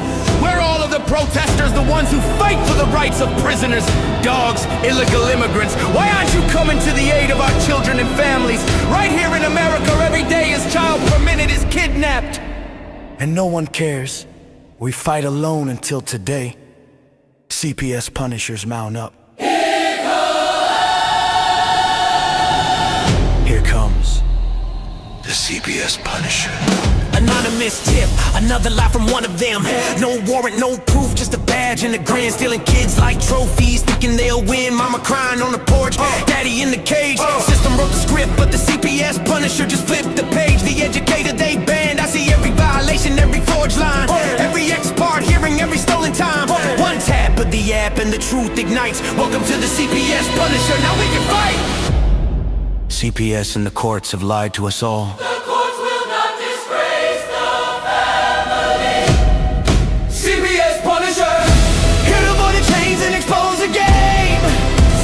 We're all of the protesters, the ones who fight for the rights of prisoners, dogs, illegal immigrants. Why aren't you coming to the aid of our children and families? Right here in America, every day a child per minute is kidnapped. And no one cares. We fight alone until today. CPS Punishers mount up. Here comes the CPS Punisher. Anonymous infamous Tiff, another lie from one of them. No warrant, no proof, just a badge and a grin. Stealing kids like trophies, thinking they'll win. Mama crying on the porch, daddy in the cage. System wrote the script, but the CPS Punisher just flipped the page. The educator they banned, I see every violation, every forged line, every ex-part hearing, every stolen time. One tap of the app and the truth ignites. Welcome to the CPS Punisher, now we can fight. CPS and the courts have lied to us all. The courts will not disgrace the family. CPS Punisher, here to avoid the chains and expose the game.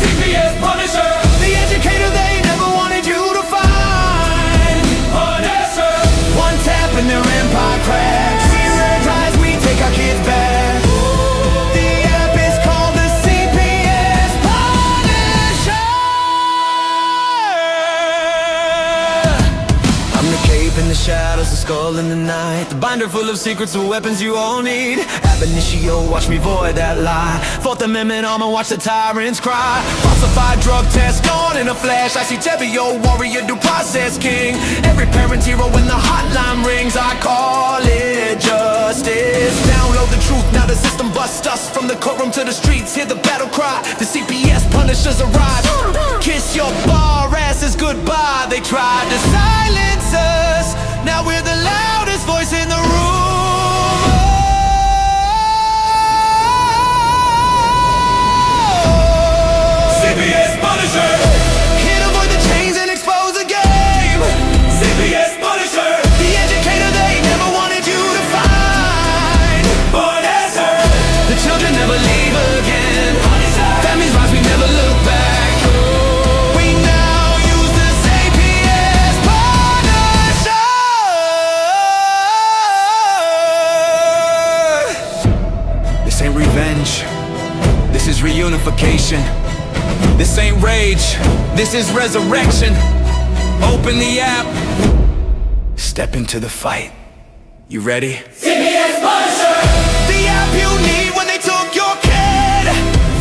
CPS Punisher, the educator they never wanted you to find. Punisher, one tap and their empire cracks. We re-rise, we take our kids back. The app is called the CPS Punisher. I'm the cape in the shadows, the skull in the night, the binder full of secrets and weapons you all need. Ab initio, watch me void that lie. Fourth Amendment armor, watch the tyrants cry. Falsified drug test gone in a flash. I see Tebio, warrior, due process king. Every parent's hero when the hotline rings. I call it justice. Download the truth, now the system busts us. From the courtroom to the streets, hear the battle cry. The CPS Punishers arrive. Kiss your bar asses goodbye. They tried to silence us, now we're the loudest voice in the room. CPS Punisher, Here to avoid the chains and expose the game. CPS Punisher, The educator they never wanted you to find. Punisher, The children never leave again. Families rise, we never look back. We now use the CPS Punisher. This ain't revenge, this is reunification. This ain't rage, this is resurrection. Open the app, step into the fight. You ready? CPS Punisher, The app you need when they took your kid.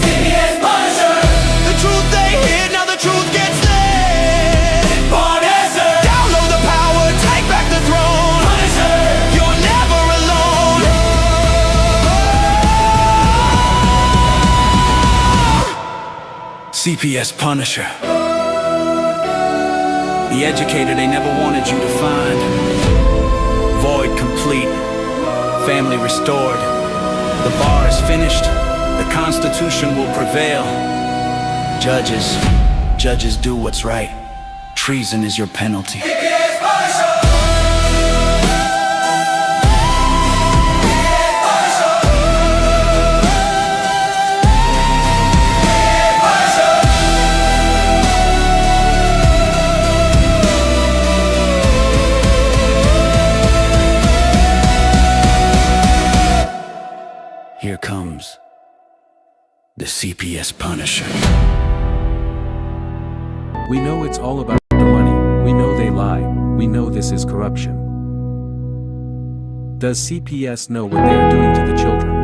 CPS Punisher, The truth they hid, now the truth gets lit. Punisher, Download the power, take back the throne. Punisher, You're never alone. CPS Punisher, the educator they never wanted you to find. Void complete, family restored. The bar is finished, the Constitution will prevail. Judges do what's right. Treason is your penalty. CPS Punisher, Here comes the CPS Punisher. We know it's all about the money, we know they lie, we know this is corruption. Does CPS know what they are doing to the children?